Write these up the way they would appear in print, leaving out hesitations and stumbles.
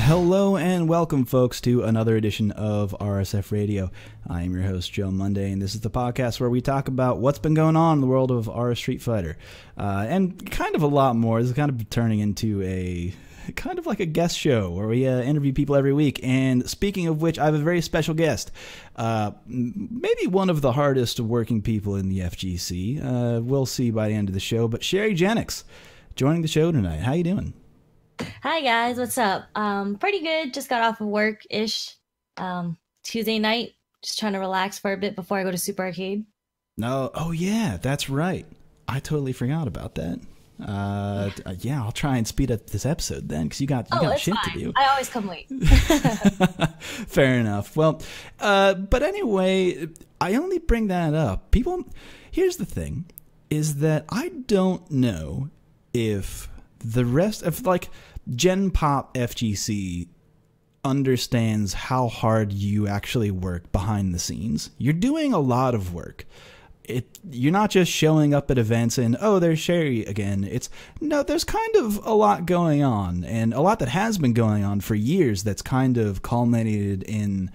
Hello and welcome, folks, to another edition of RSF Radio. I am your host, Joe Monday, and this is the podcast where we talk about what's been going on in the world of RS Street Fighter. And kind of a lot more. This is kind of turning into a kind of like a guest show where we interview people every week. And speaking of which, I have a very special guest. Maybe one of the hardest working people in the FGC. We'll see by the end of the show. But Sherry Jenix joining the show tonight. How you doing? Hi guys, what's up? Pretty good. Just got off of work-ish. Tuesday night, just trying to relax for a bit before I go to Super Arcade. No, oh yeah, that's right. I totally forgot about that. Yeah, I'll try and speed up this episode then, because you got shit fine. to do. I always come late. Fair enough. Well, but anyway, I only bring that up. Here's the thing, is that I don't know if the rest of, like, Gen Pop FGC understands how hard you actually work behind the scenes. You're doing a lot of work. You're not just showing up at events and, oh, there's Sherry again. No, there's kind of a lot going on, and a lot that has been going on for years that's kind of culminated in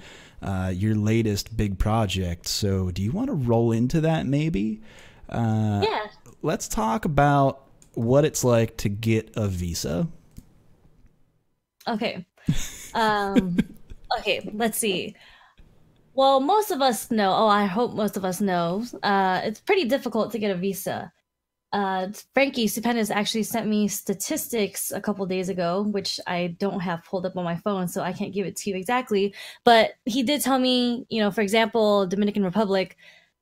your latest big project. So do you want to roll into that maybe? Yeah. Let's talk about what it's like to get a visa. Okay. Okay, let's see. Well, most of us know, I hope most of us know, it's pretty difficult to get a visa. Frankie Stupendous actually sent me statistics a couple days ago, which I don't have pulled up on my phone, so I can't give it to you exactly. But he did tell me, for example, Dominican Republic,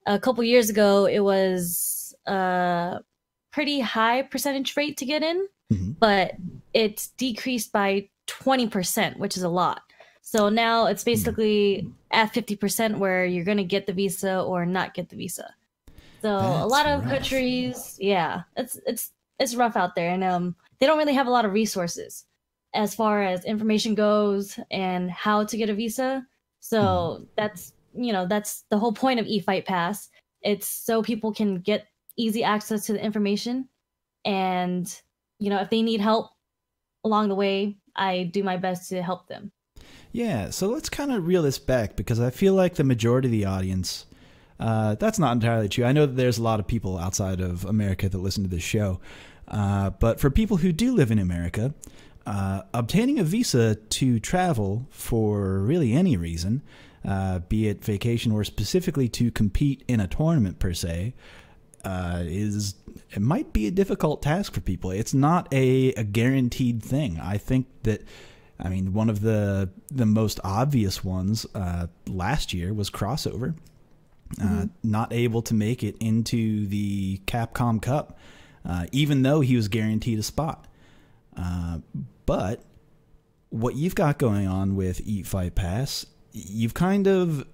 a couple years ago, it was pretty high percentage rate to get in, but it's decreased by 20%, which is a lot. So now it's basically at 50% where you're going to get the visa or not get the visa. So That's a lot of rough. countries, yeah, it's rough out there, and they don't really have a lot of resources as far as information goes and how to get a visa. So that's the whole point of eFight Pass. It's so people can get easy access to the information, and if they need help along the way, I do my best to help them. Yeah, so let's kind of reel this back, because I feel like the majority of the audience, that's not entirely true. I know that there's a lot of people outside of America that listen to this show, but for people who do live in America, obtaining a visa to travel for really any reason, be it vacation or specifically to compete in a tournament per se, it might be a difficult task for people. It's not a guaranteed thing. I think that, one of the most obvious ones last year was Crossover, not able to make it into the Capcom Cup, even though he was guaranteed a spot. But what you've got going on with eFight Pass, you've kind of...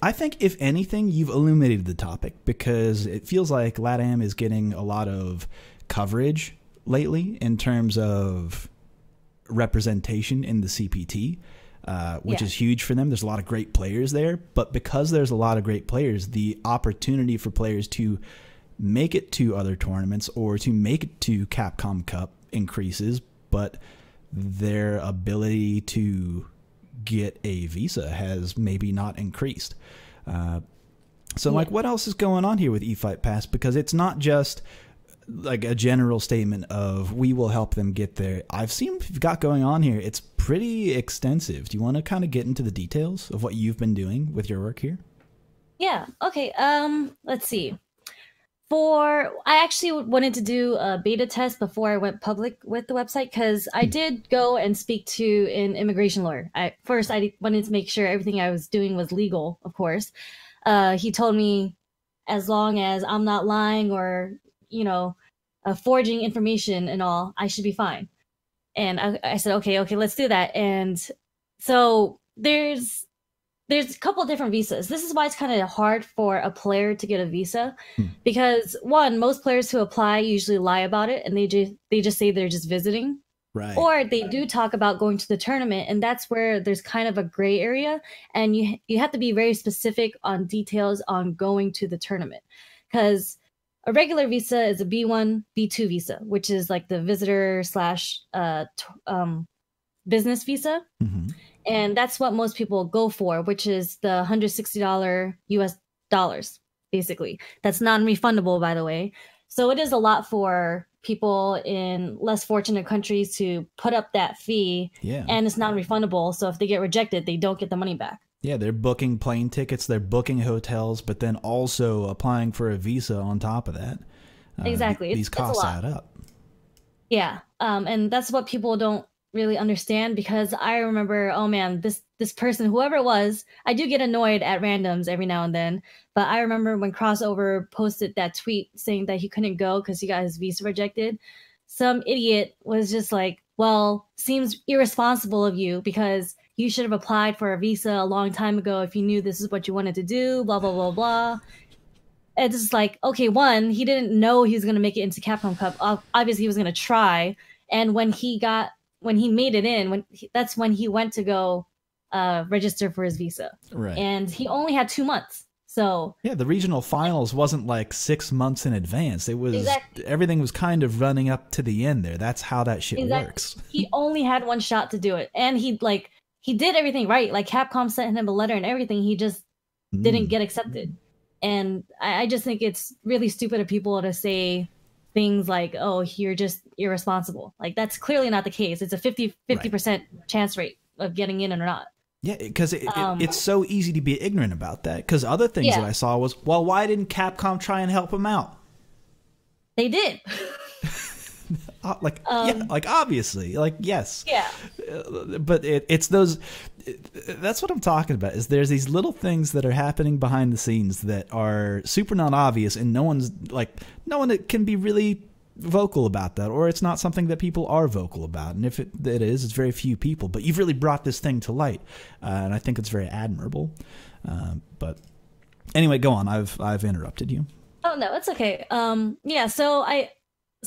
I think, if anything, you've illuminated the topic, because it feels like LATAM is getting a lot of coverage lately in terms of representation in the CPT, which is huge for them. There's a lot of great players there, but because there's a lot of great players, the opportunity for players to make it to other tournaments or to make it to Capcom Cup increases, but their ability to get a visa has maybe not increased. What else is going on here with eFight Pass? Because it's not just like a general statement of we will help them get there. I've seen what you've got going on here. It's pretty extensive. Do you want to kind of get into the details of what you've been doing with your work here? Yeah. Okay. Let's see. I actually wanted to do a beta test before I went public with the website, because I did go and speak to an immigration lawyer. First, I wanted to make sure everything I was doing was legal, of course. He told me as long as I'm not lying or, forging information and all, I should be fine. And I said, okay, let's do that. And so there's a couple of different visas. This is why it's kind of hard for a player to get a visa, because one, most players who apply usually lie about it, and they just say they're just visiting. Right. Or they do talk about going to the tournament, and that's where there's kind of a gray area, and you have to be very specific on details on going to the tournament, because a regular visa is a B1, B2 visa, which is like the visitor slash business visa. And that's what most people go for, which is the $160 US dollars, basically. That's non-refundable, by the way. So it is a lot for people in less fortunate countries to put up that fee, and it's non-refundable. So if they get rejected, they don't get the money back. Yeah, they're booking plane tickets, they're booking hotels, but then also applying for a visa on top of that. Exactly. These costs add up. Yeah, and that's what people don't really understand, because I remember, oh man, this person, whoever it was, I do get annoyed at randoms every now and then, but I remember when Crossover posted that tweet saying that he couldn't go because he got his visa rejected, some idiot was just like, well, seems irresponsible of you because you should have applied for a visa a long time ago if you knew this is what you wanted to do, blah, blah, blah, blah. It's just like, okay, one, he didn't know he was going to make it into Capcom Cup. Obviously, he was going to try. And when he made it in, that's when he went to go register for his visa. Right. And he only had 2 months. So yeah, the regional finals wasn't like 6 months in advance. It was everything was kind of running up to the end there. That's how that shit works. He only had one shot to do it, and he did everything right. Like Capcom sent him a letter and everything. He just didn't get accepted. And I just think it's really stupid of people to say things like, oh, you're just irresponsible. Like, that's clearly not the case. It's a 50% chance rate of getting in or not. Yeah, because it's so easy to be ignorant about that. Because other things that I saw was, well, why didn't Capcom try and help him out? They did. Like obviously, like, yes. Yeah. But it's those. That's what I'm talking about. Is there's these little things that are happening behind the scenes that are super not obvious, and no one can be really vocal about that, or it's not something that people are vocal about. And if it is, it's very few people. But you've really brought this thing to light, and I think it's very admirable. But anyway, go on. I've interrupted you. Oh no, it's okay. Yeah. So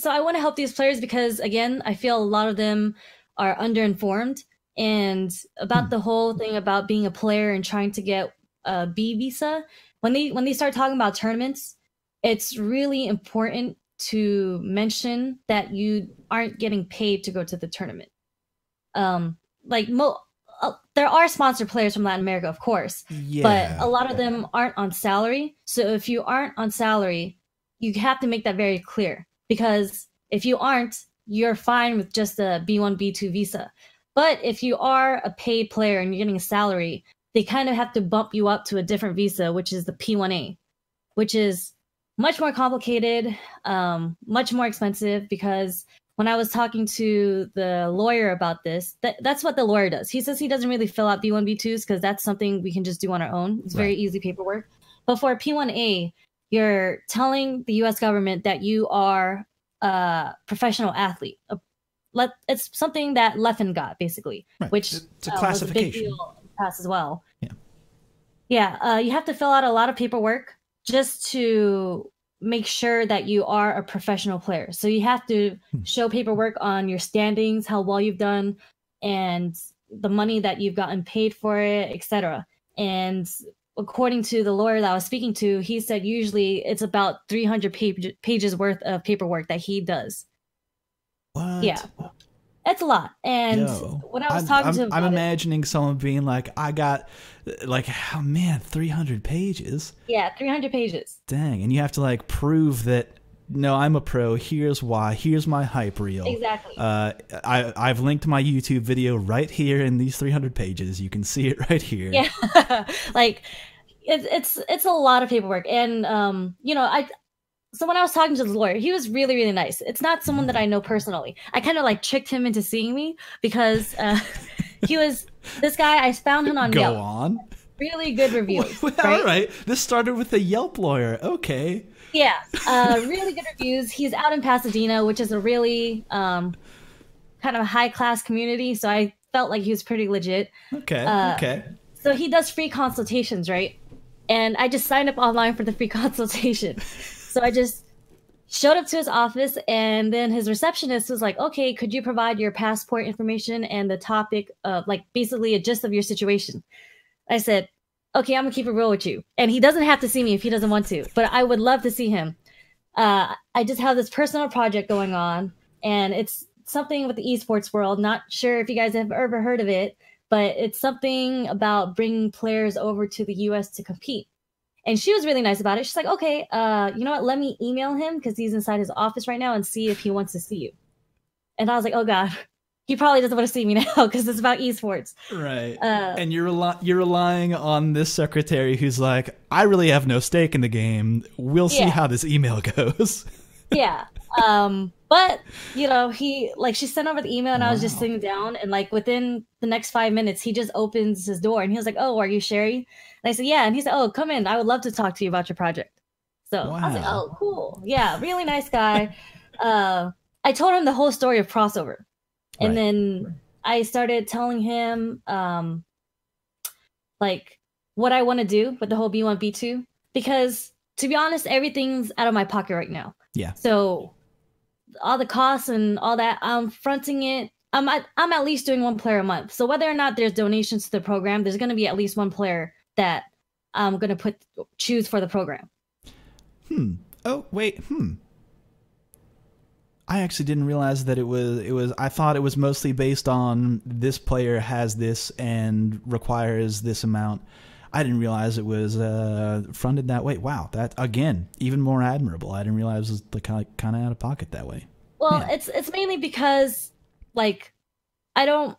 I want to help these players because, again, I feel a lot of them are underinformed and about the whole thing about being a player and trying to get a B visa. When they start talking about tournaments, it's really important to mention that you aren't getting paid to go to the tournament. There are sponsored players from Latin America, of course, but a lot of them aren't on salary. So if you aren't on salary, you have to make that very clear. Because if you aren't, you're fine with just a B1, B2 visa. But if you are a paid player and you're getting a salary, they kind of have to bump you up to a different visa, which is the P1A, which is much more complicated, much more expensive, because when I was talking to the lawyer about this, that's what the lawyer does. He says he doesn't really fill out B1, B2s because that's something we can just do on our own. It's very easy paperwork. But for P1A, you're telling the U.S. government that you are a professional athlete. It's something that Leffen got, basically, which it's a classification. Was a big deal in the past as well. Yeah. You have to fill out a lot of paperwork just to make sure that you are a professional player. So you have to show paperwork on your standings, how well you've done, and the money that you've gotten paid for it, etc. And according to the lawyer that I was speaking to, he said usually it's about 300 pages worth of paperwork that he does. What? Yeah. It's a lot. And when I was talking to him, I'm imagining someone being like, I got, like, oh man, 300 pages. Yeah, 300 pages. Dang. And you have to, like, prove that, no, I'm a pro. Here's why. Here's my hype reel. Exactly. I've linked my YouTube video right here in these 300 pages. You can see it right here. Yeah. Like, it's a lot of paperwork. And, so when I was talking to the lawyer, he was really, really nice. It's not someone that I know personally. I kind of like tricked him into seeing me because he was this guy. I found him on Yelp. Go on. Really good reviews. All right. This started with a Yelp lawyer. Okay. Yeah. Really good reviews. He's out in Pasadena, which is a really kind of high class community. So I felt like he was pretty legit. Okay. Okay. So he does free consultations, right? And I just signed up online for the free consultation. So I just showed up to his office, and then his receptionist was like, okay, could you provide your passport information and the topic of, like, basically a gist of your situation? I said, okay, I'm gonna keep it real with you. And he doesn't have to see me if he doesn't want to, but I would love to see him. I just have this personal project going on, and it's something with the esports world. Not sure if you guys have ever heard of it, but it's something about bringing players over to the US to compete. And she was really nice about it. She's like, okay, you know what? Let me email him because he's inside his office right now and see if he wants to see you. And I was like, oh God, he probably doesn't want to see me now because it's about esports. Right. And you're relying on this secretary who's like, I really have no stake in the game. We'll see how this email goes. Yeah. But she sent over the email and I was just sitting down, and like within the next 5 minutes, he just opens his door and he was like, oh, are you Sherry? And I said, yeah. And he said, oh, come in. I would love to talk to you about your project. So I was like, oh, cool. Yeah. Really nice guy. I told him the whole story of Crossover. And then I started telling him, like what I want to do with the whole B1, B2, because to be honest, everything's out of my pocket right now. Yeah. So all the costs and all that, I'm fronting it. I'm at least doing one player a month. So whether or not there's donations to the program, there's going to be at least one player that I'm going to choose for the program. Oh, wait. I actually didn't realize that it was, I thought it was mostly based on this player has this and requires this amount. I didn't realize it was funded that way. Wow, that again, even more admirable. I didn't realize it was kind of out of pocket that way. Well, it's mainly because like I'm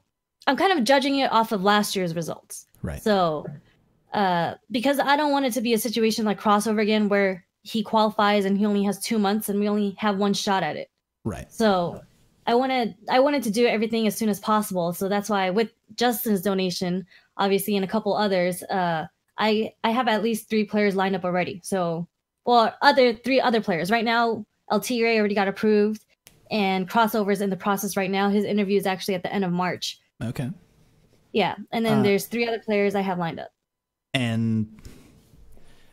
kind of judging it off of last year's results. Right. So because I don't want it to be a situation like Crossover again where he qualifies and he only has 2 months and we only have one shot at it. Right. So I wanted to do everything as soon as possible. So that's why with Justin's donation, obviously, and a couple others, I have at least 3 players lined up already. So, well, 3 other players. Right now, LT Ray already got approved, and Crossover's in the process right now. His interview is actually at the end of March. Okay. Yeah, and then there's 3 other players I have lined up.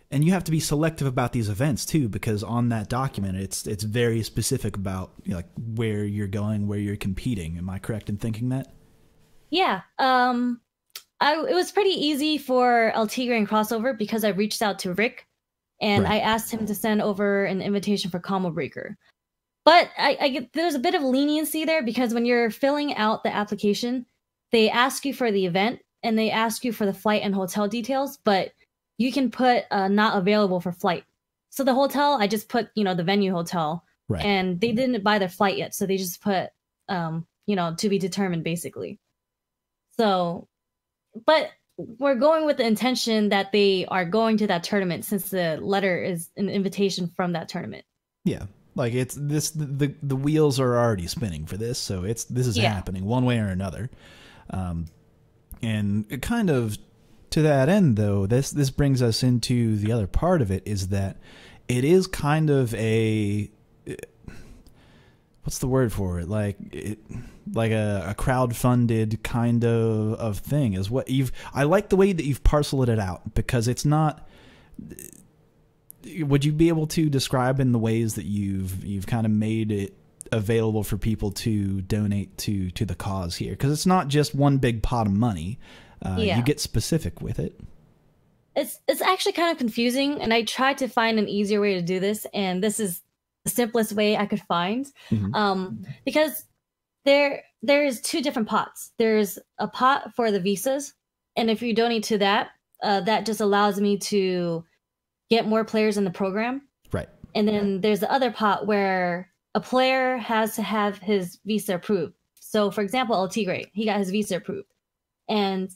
And you have to be selective about these events too, because on that document, it's very specific about like where you're going, where you're competing. Am I correct in thinking that? Yeah. It was pretty easy for El Tigre and Crossover because I reached out to Rick and I asked him to send over an invitation for Combo Breaker. But I get there's a bit of leniency there because when you're filling out the application, they ask you for the event and they ask you for the flight and hotel details, but you can put not available for flight. So the hotel, I just put, the venue hotel. Right. And they didn't buy their flight yet. So they just put, to be determined, basically. So, but we're going with the intention that they are going to that tournament since the letter is an invitation from that tournament. Yeah. Like it's this, the wheels are already spinning for this. So this is happening one way or another. And it kind of, to that end, though, this brings us into the other part of it, is that it is kind of a what's the word for it? Like a crowd-funded kind of thing is what I like the way that you've parceled it out, because it's not. Would you be able to describe in the ways that you've kind of made it available for people to donate to the cause here? Because it's not just one big pot of money. You get specific with it. It's actually kind of confusing, and I tried to find an easier way to do this, and this is the simplest way I could find. Because there's 2 different pots. There's a pot for the visas, and if you donate to that, that just allows me to get more players in the program. Right. And then there's the other pot where a player has to have his visa approved. So, for example, El Tigre, he got his visa approved. And,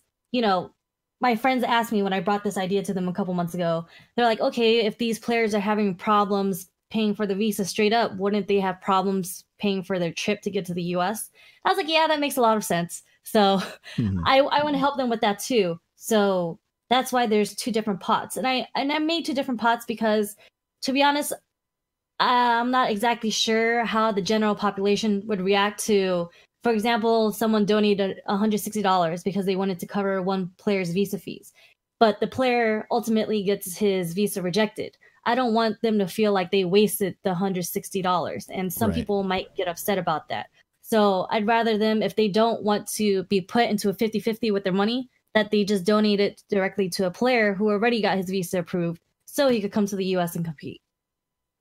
my friends asked me when I brought this idea to them a couple months ago, they're like, okay, if these players are having problems paying for the visa straight up, wouldn't they have problems paying for their trip to get to the US? I was like, yeah, that makes a lot of sense. So I want to help them with that too. So that's why there's 2 different pots. And I made 2 different pots because, to be honest, I'm not exactly sure how the general population would react to, for example, someone donated $160 because they wanted to cover one player's visa fees, but the player ultimately gets his visa rejected. I don't want them to feel like they wasted the $160, and some people might get upset about that. So I'd rather them, if they don't want to be put into a 50-50 with their money, that they just donate it directly to a player who already got his visa approved so he could come to the US and compete.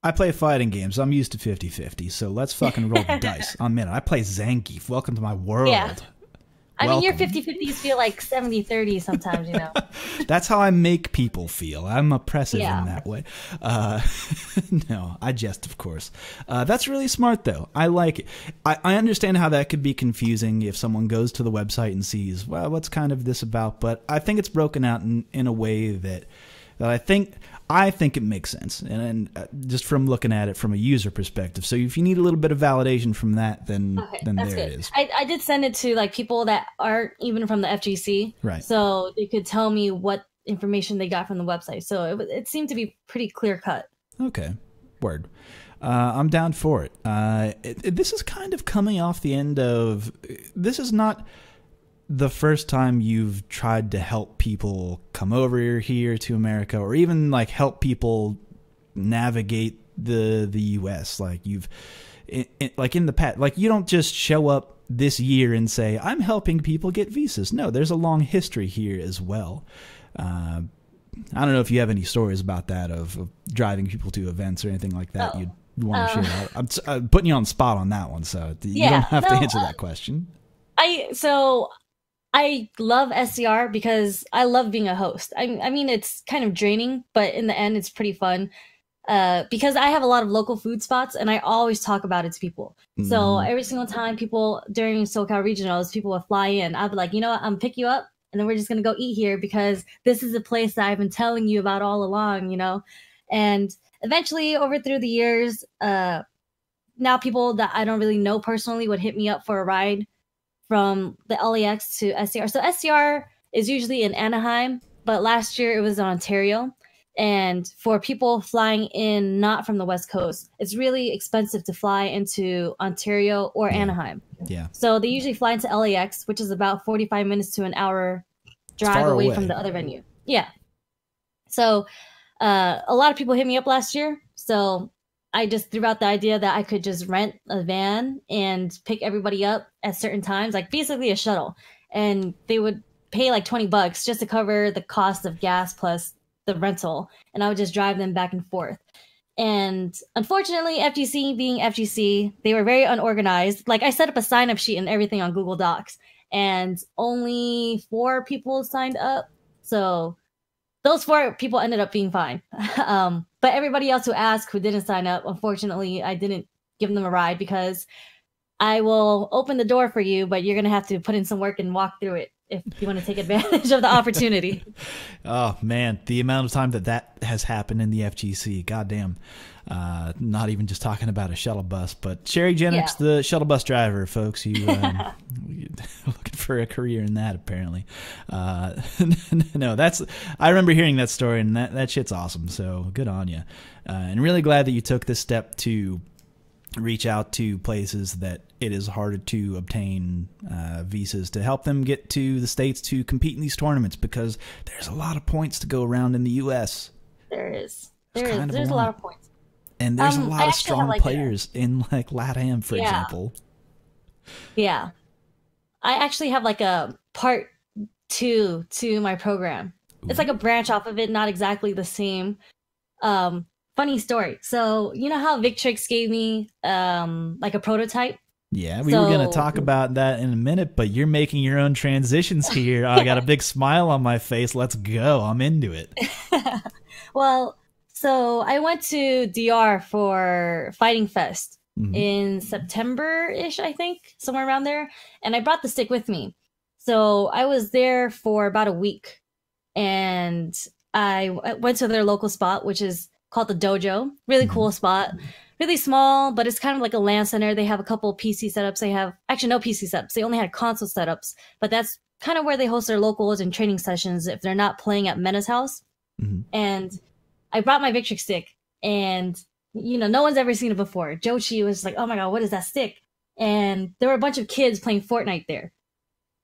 I play fighting games. I'm used to 50-50, so let's fucking roll the dice. I'm in it. I play Zangief. Welcome to my world. Yeah. I mean, your 50-50s feel like 70-30 sometimes, you know. That's how I make people feel. I'm oppressive Yeah. in that way. No, I jest, of course. That's really smart, though. I like it. I understand how that could be confusing if someone goes to the website and sees, well, what's kind of this about? But I think it's broken out in a way that I think it makes sense, and just from looking at it from a user perspective. So if you need a little bit of validation from that, then there good. it is. I did send it to like people that aren't even from the FGC, Right? So they could tell me what information they got from the website. So it seemed to be pretty clear cut. Okay, word. I'm down for it. This is kind of coming off the end of. This is not the first time you've tried to help people come over here to America, or even like help people navigate the US. Like like in the past, like you don't just show up this year and say, I'm helping people get visas. No, there's a long history here as well. I don't know if you have any stories about that of driving people to events or anything like that you'd want to share. I'm putting you on the spot on that one, so you don't have to answer that question. I love SCR because I love being a host. I mean, it's kind of draining, but in the end, it's pretty fun because I have a lot of local food spots and I always talk about it to people. So every single time people during SoCal Regionals, people would fly in, I'd be like, you know what, I'm pick you up and then we're just going to go eat here because this is a place that I've been telling you about all along, you know? And eventually over through the years, now people that I don't really know personally would hit me up for a ride from the LAX to SCR. So SCR is usually in Anaheim, but last year it was in Ontario. And for people flying in not from the West Coast, it's really expensive to fly into Ontario or Anaheim. Yeah. So they usually fly into LAX, which is about 45 minutes to an hour drive away from the other venue. Yeah. So a lot of people hit me up last year. So I just threw out the idea that I could just rent a van and pick everybody up at certain times, like basically a shuttle. And they would pay like $20 just to cover the cost of gas plus the rental. And I would just drive them back and forth. And unfortunately, FGC being FGC, they were very unorganized. Like I set up a sign-up sheet and everything on Google Docs, and only 4 people signed up. So those 4 people ended up being fine. But everybody else who asked, who didn't sign up, unfortunately, I didn't give them a ride because I will open the door for you, but you're going to have to put in some work and walk through it if you want to take advantage of the opportunity. Oh, man, the amount of time that has happened in the FGC, goddamn. Not even just talking about a shuttle bus, but Sherry Jenix, the shuttle bus driver, folks, you looking for a career in that, apparently. No, I remember hearing that story, and that shit's awesome, so good on you. And really glad that you took this step to reach out to places that it is harder to obtain visas to help them get to the States to compete in these tournaments, because there's a lot of points to go around in the U.S. There's a lot of points. And there's a lot of strong players in like LATAM, for example. Yeah. I actually have like a part 2 to my program. Ooh. It's like a branch off of it, not exactly the same. Funny story. So you know how Victrix gave me like a prototype? Yeah, we were going to talk about that in a minute, but you're making your own transitions here. I got a big smile on my face. Let's go. I'm into it. Well, so I went to DR for Fighting Fest in September-ish, I think, somewhere around there. And I brought the stick with me. So I was there for about a week. And I went to their local spot, which is called the Dojo. Really cool spot. Really small, but it's kind of like a LAN center. They have a couple PC setups. They have, actually no PC setups. They only had console setups. But that's kind of where they host their locals and training sessions if they're not playing at Mena's house. And I brought my Victrix stick, and you know, no one's ever seen it before. Jochi was like, "Oh my god, what is that stick?" And there were a bunch of kids playing Fortnite there.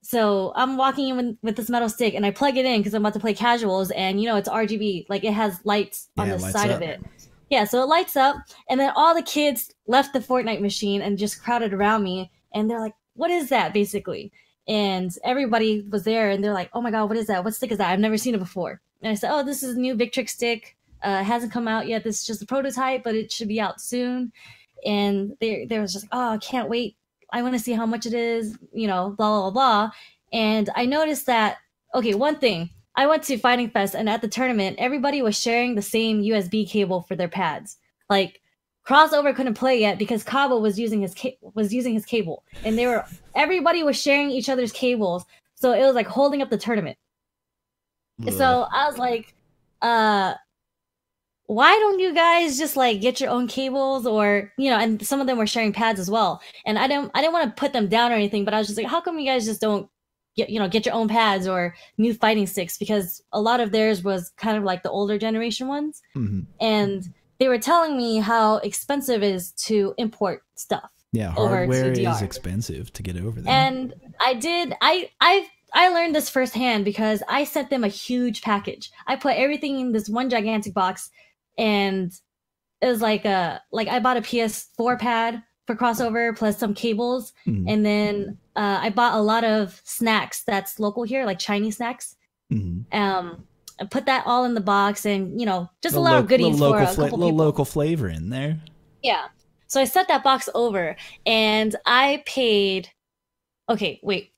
So I'm walking in with this metal stick, and I plug it in because I'm about to play casuals, and you know, it's RGB, like it has lights on the side of it. Yeah, so it lights up, and then all the kids left the Fortnite machine and just crowded around me, and they're like, "What is that?" basically. And everybody was there, and they're like, "Oh my god, what is that? What stick is that? I've never seen it before." And I said, "Oh, this is a new Victrix stick. It hasn't come out yet. This is just a prototype, but it should be out soon. And they was just like, oh, I can't wait. I want to see how much it is, you know, blah, blah, blah. And I noticed that, okay, one thing, I went to Fighting Fest, and at the tournament, everybody was sharing the same USB cable for their pads. Like, Crossover couldn't play yet because Cabo was using his cable, and everybody was sharing each other's cables, so it was like holding up the tournament. Ugh. So I was like, why don't you guys just like get your own cables, or, you know? And some of them were sharing pads as well, and I didn't want to put them down or anything, but I was just like, how come you guys just don't get your own pads or new fighting sticks? Because a lot of theirs was kind of like the older generation ones, and they were telling me how expensive it is to import stuff. Yeah, hardware is expensive to get over there. And I learned this firsthand because I sent them a huge package. I put everything in this one gigantic box, and it was like I bought a PS4 pad for Crossover plus some cables, and then I bought a lot of snacks that's local here, like Chinese snacks. I put that all in the box, and, you know, just a lot of goodies for a couple people. Little local flavor in there. Yeah. So I set that box over, and I paid. Okay, wait.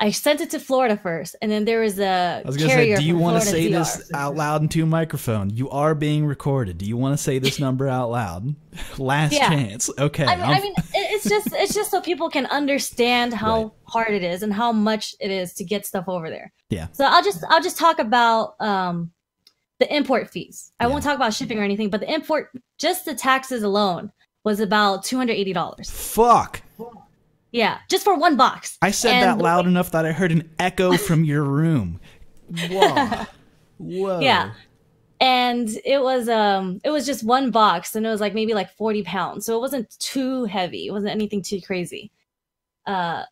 I sent it to Florida first, and then there was a carrier. Do you want to say DR. this out loud into a microphone? You are being recorded. Do you want to say this number out loud? Last chance. Okay. I mean, it's just so people can understand how hard it is and how much it is to get stuff over there. Yeah. So I'll just talk about the import fees. I won't talk about shipping or anything, but the import, just the taxes alone, was about $280. Fuck. Yeah, just for one box. I said that loud enough that I heard an echo from your room. Whoa. Whoa. Yeah. And it was just one box, and it was like maybe like 40 pounds. So it wasn't too heavy. It wasn't anything too crazy. Yeah.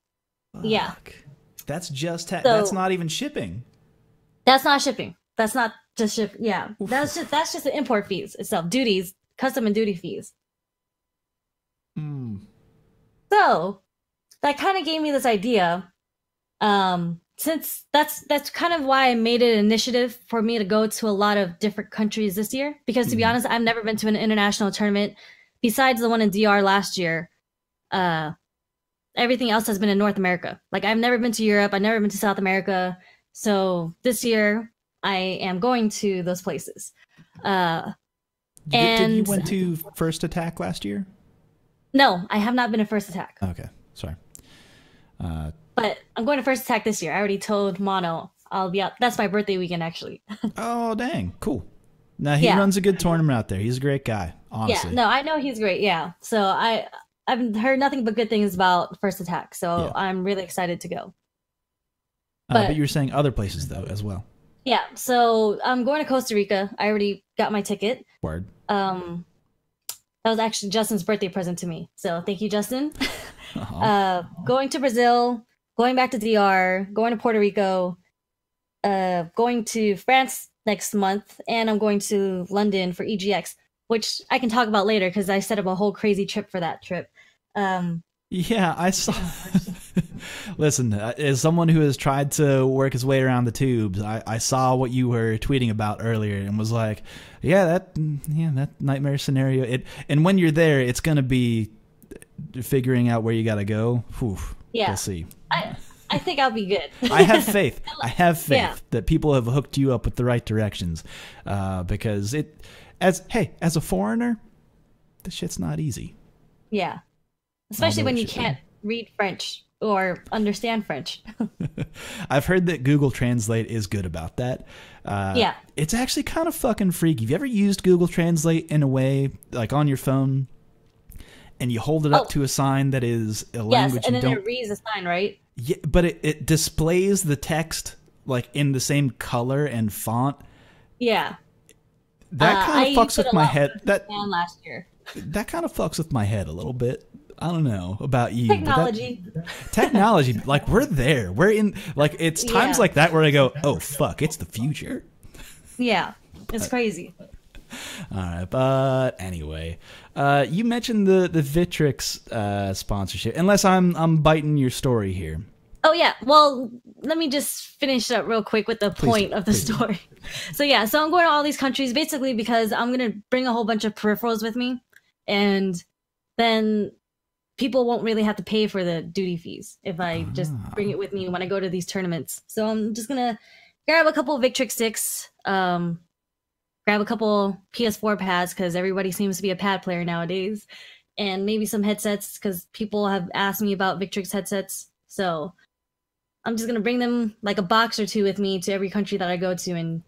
That's just that's not even shipping. That's not shipping. That's not just ship. Yeah. That's just the import fees itself. Duties, custom and duty fees. So that kind of gave me this idea. Since that's kind of why I made it an initiative for me to go to a lot of different countries this year. Because to be honest, I've never been to an international tournament besides the one in DR last year. Everything else has been in North America. Like, I've never been to Europe. I've never been to South America. So this year I am going to those places. Did you went to First Attack last year? No, I have not been to First Attack. Okay, sorry. But I'm going to First Attack this year. I already told Mono I'll be out. That's my birthday weekend, actually. Oh, dang. Cool. Now, he runs a good tournament out there. He's a great guy, honestly. Yeah, no, I know he's great, yeah. So I've heard nothing but good things about First Attack, so I'm really excited to go. But you were saying other places, though, as well. Yeah, so I'm going to Costa Rica. I already got my ticket. Word. That was actually Justin's birthday present to me. So thank you, Justin. Going to Brazil, going back to DR, going to Puerto Rico, going to France next month, and I'm going to London for EGX, which I can talk about later because I set up a whole crazy trip for that trip. Yeah, I saw. Listen, as someone who has tried to work his way around the tubes, I saw what you were tweeting about earlier and was like, that nightmare scenario. And when you're there, it's gonna be figuring out where you gotta go. Whew, yeah, we'll see. I think I'll be good. I have faith. I have faith that people have hooked you up with the right directions, because as a foreigner, this shit's not easy. Yeah. Especially when you can't read French or understand French. I've heard that Google Translate is good about that. Yeah. It's actually kind of fucking freaky. Have you ever used Google Translate in a way, like on your phone, and you hold it up to a sign that is a language and then it reads the sign, right? Yeah, but it displays the text like in the same color and font. Yeah. That kind of fucks with my head. Last year. That kind of fucks with my head a little bit. I don't know about you. Technology. Technology, like we're there. We're in, like, it's times like that where I go, oh fuck, it's the future. Yeah, it's crazy. All right, but anyway, you mentioned the Victrix sponsorship. Unless I'm biting your story here. Oh yeah. Well, let me just finish up real quick with the point of the story. So yeah, so I'm going to all these countries basically because I'm going to bring a whole bunch of peripherals with me, and then people won't really have to pay for the duty fees if I just bring it with me when I go to these tournaments. So I'm just going to grab a couple of Victrix sticks, grab a couple PS4 pads because everybody seems to be a pad player nowadays, and maybe some headsets because people have asked me about Victrix headsets. So I'm just gonna bring them like a box or two with me to every country that I go to, and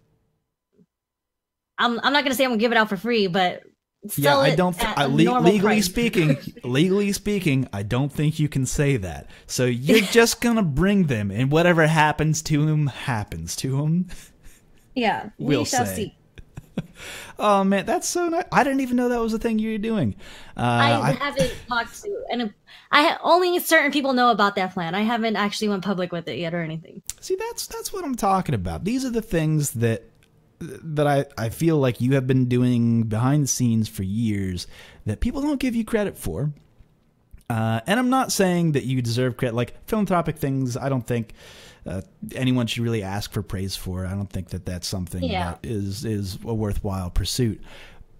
I'm not gonna say I'm gonna give it out for free, but sell I don't. Legally speaking, I don't think you can say that. So you're just gonna bring them, and whatever happens to them, happens to them. Yeah, we shall see. Oh man, that's so nice. I didn't even know that was a thing you were doing. I haven't talked to, and only certain people know about that plan. I haven't actually went public with it yet or anything. See, that's what I'm talking about. These are the things that I feel like you have been doing behind the scenes for years that people don't give you credit for. And I'm not saying that you deserve credit. Like philanthropic things, I don't think anyone should really ask for praise for. I don't think that that's something that is a worthwhile pursuit.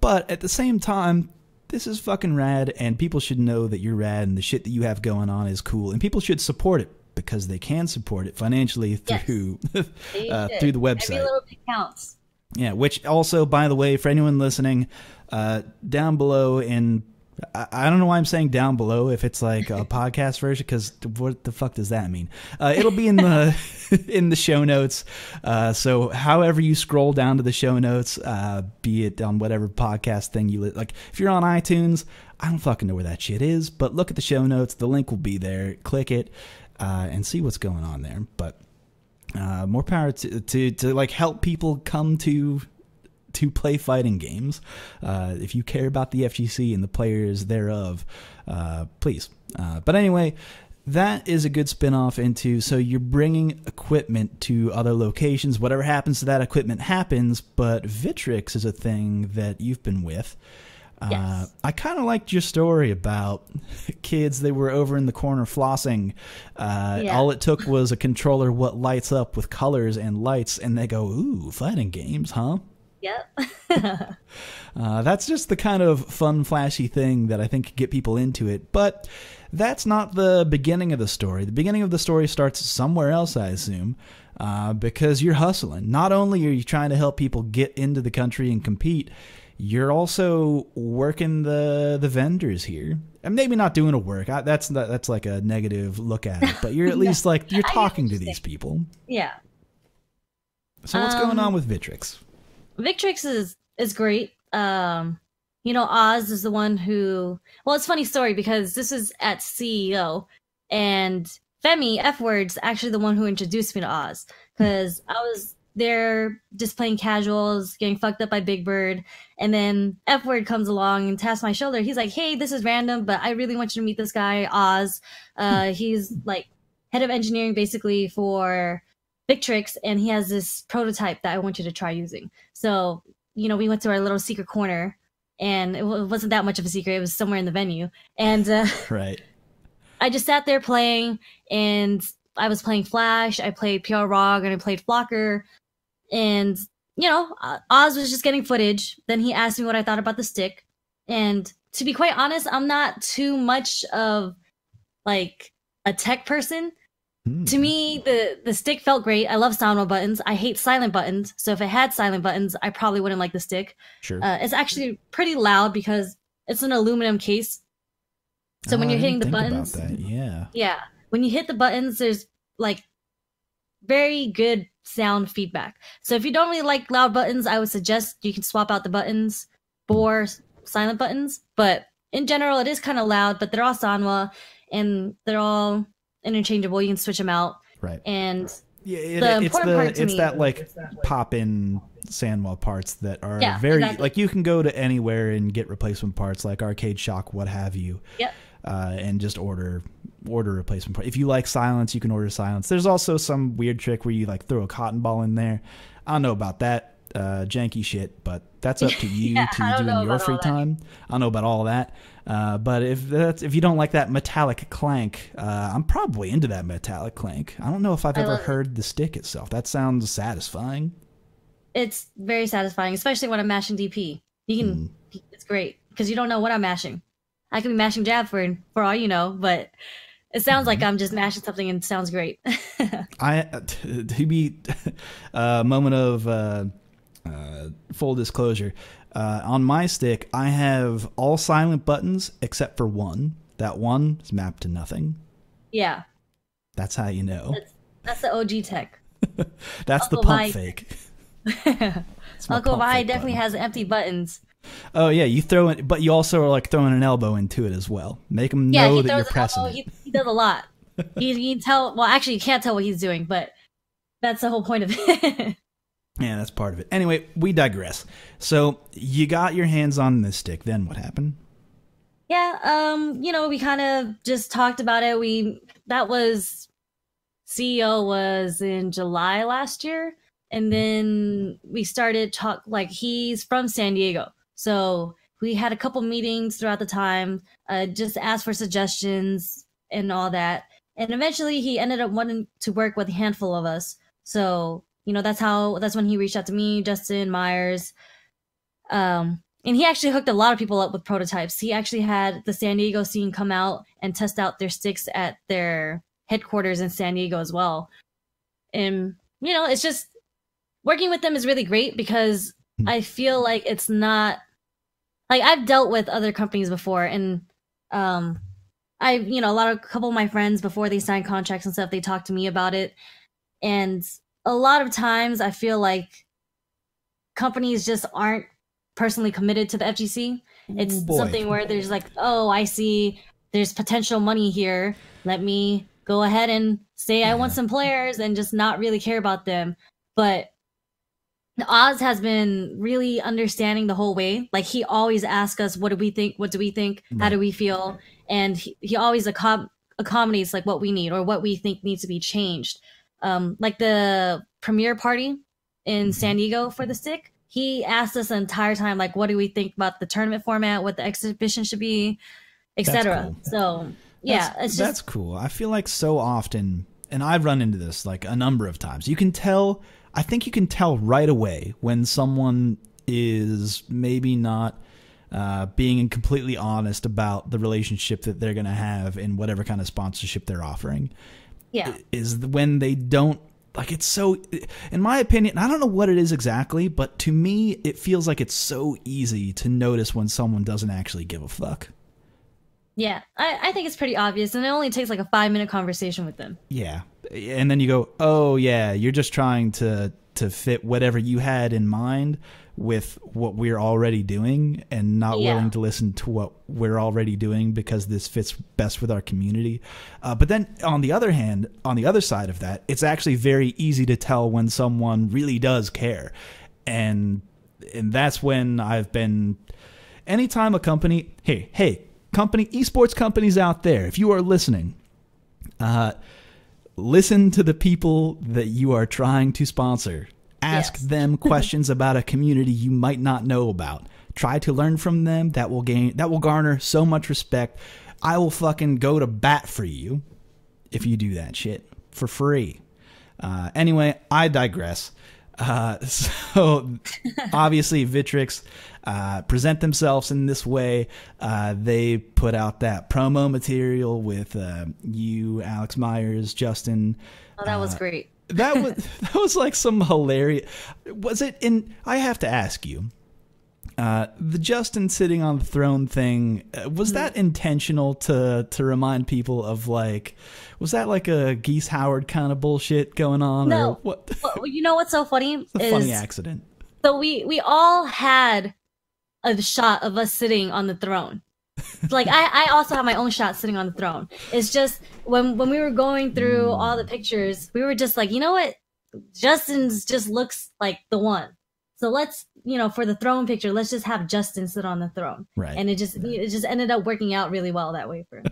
But at the same time, this is fucking rad, and people should know that you're rad and the shit that you have going on is cool, and people should support it because they can support it financially through through the website. Every little bit counts. Yeah, which also, by the way, for anyone listening, down below in, I don't know why I'm saying down below if it's like a podcast version, because what the fuck does that mean? It'll be in the in the show notes. So however you scroll down to the show notes, be it on whatever podcast thing you like. If you're on iTunes, I don't fucking know where that shit is, but look at the show notes. The link will be there. Click it and see what's going on there. But more power to like help people come to play fighting games. If you care about the FGC and the players thereof, please. But anyway, that is a good spin-off into, so you're bringing equipment to other locations. Whatever happens to that equipment happens, but Victrix is a thing that you've been with. Yes. I kind of liked your story about kids. They were over in the corner flossing. All it took was a controller what lights up with colors and lights, and they go, ooh, fighting games, huh? Yep. That's just the kind of fun, flashy thing that I think could get people into it. But that's not the beginning of the story. The beginning of the story starts somewhere else, I assume, because you're hustling. Not only are you trying to help people get into the country and compete, you're also working the vendors here. And maybe not doing a work. That's like a negative look at it. But you're at least like, you're talking to these people. Yeah. So what's going on with Victrix? Victrix is great. You know, Oz is the one who, well, it's a funny story because this is at CEO, and Femi, F-Word's actually the one who introduced me to Oz, because I was there just playing casuals, getting fucked up by Big Bird, and then F-Word comes along and taps my shoulder. He's like, hey, this is random, but I really want you to meet this guy, Oz. He's like head of engineering basically for Victrix, and he has this prototype that I want you to try using. So, you know, we went to our little secret corner, and it wasn't that much of a secret. It was somewhere in the venue. And right. I just sat there playing, and I was playing Flash, I played PR Rog, and I played Flocker. And, you know, Oz was just getting footage. Then he asked me what I thought about the stick. And to be quite honest, I'm not too much of, like, a tech person. To me, the stick felt great. I love sound buttons. I hate silent buttons. So if it had silent buttons, I probably wouldn't like the stick. Sure. It's actually pretty loud because it's an aluminum case. So when you're hitting the buttons, yeah, when you hit the buttons, there's like very good sound feedback. So if you don't really like loud buttons, I would suggest you can swap out the buttons for silent buttons. But in general, it is kind of loud, but they're all Sanwa, and they're all interchangeable. You can switch them out. Right. And yeah, it's that like pop-in Sanwa parts that are very like, you can go to anywhere and get replacement parts like Arcade Shock, what have you. Yep. And just order replacement parts. If you like silence, you can order silence. There's also some weird trick where you like throw a cotton ball in there. I don't know about that. janky shit, but that's up to you Yeah, to do in your free time. I don't know about all that. But if you don't like that metallic clank, I'm probably into that metallic clank. I don't know if I've ever heard the stick itself. That sounds satisfying. It's very satisfying, especially when I'm mashing DP. It's great because you don't know what I'm mashing. I could be mashing jab for all you know, but it sounds like I'm just mashing something and it sounds great. To be a moment of full disclosure, on my stick, I have all silent buttons except for one. That one is mapped to nothing. Yeah. That's how you know. That's the OG tech. That's Uncle the pump fake. Uncle Vi definitely has empty buttons. Oh yeah, you throw it, but you also are like throwing an elbow into it as well. Make him know that you're pressing it. He does a lot. he can tell. Well, actually, you can't tell what he's doing, but that's the whole point of it. Yeah, that's part of it. Anyway, we digress. So you got your hands on this stick. Then what happened? Yeah, we kind of just talked about it. CEO was in July last year, and then we started he's from San Diego. So we had a couple meetings throughout the time, just asked for suggestions and all that. And eventually he ended up wanting to work with a handful of us. So, that's when he reached out to me, Justin, Myers. And he actually hooked a lot of people up with prototypes. He actually had the San Diego scene come out and test out their sticks at their headquarters in San Diego as well. And, it's just working with them is really great because I feel like it's not like I've dealt with other companies before, and a couple of my friends before they sign contracts and stuff, they talk to me about it. And a lot of times I feel like companies just aren't personally committed to the FGC. It's something where there's like, oh, I see there's potential money here. Let me go ahead and say I want some players and just not really care about them. But Oz has been really understanding the whole way. Like, he always asks us, what do we think? What do we think? How do we feel? And he always accommodates like what we need or what we think needs to be changed. Like the premiere party in San Diego for the stick, he asked us the entire time, like, what do we think about the tournament format, what the exhibition should be, etc. Cool. So yeah, that's cool. I feel like so often, and I've run into this like a number of times, I think you can tell right away when someone is maybe not being completely honest about the relationship that they're going to have in whatever kind of sponsorship they're offering. Yeah. Is when they don't, like, it's so, in my opinion, I don't know what it is exactly, but to me, it feels like it's so easy to notice when someone doesn't actually give a fuck. Yeah, I think it's pretty obvious, and it only takes like a 5-minute conversation with them. Yeah, and then you go, oh yeah, you're just trying to fit whatever you had in mind with what we're already doing, and not willing to listen to what we're already doing because this fits best with our community. But then on the other hand, on the other side of that, it's actually very easy to tell when someone really does care, and that's when I've been. Anytime a company, hey. Company, esports companies out there, if you are listening, listen to the people that you are trying to sponsor. Ask them questions about a community you might not know about. Try to learn from them. That will garner so much respect. I will fucking go to bat for you if you do that shit for free. Anyway, I digress. So obviously Victrix present themselves in this way. They put out that promo material with you, Alex Myers, Justin. Oh, that was great. that was like some hilarious. Was it in? I have to ask you. The Justin sitting on the throne thing, was that intentional to remind people of, like, was that like a Geese Howard kind of bullshit going on? No. Or what? Well, you know what's so funny? It's a funny accident. So we all had a shot of us sitting on the throne. Like, I also have my own shot sitting on the throne. It's just when we were going through all the pictures, we were just like, you know what? Justin's just looks like the one. So let's, for the throne picture, let's just have Justin sit on the throne. Right. And it just ended up working out really well that way for him.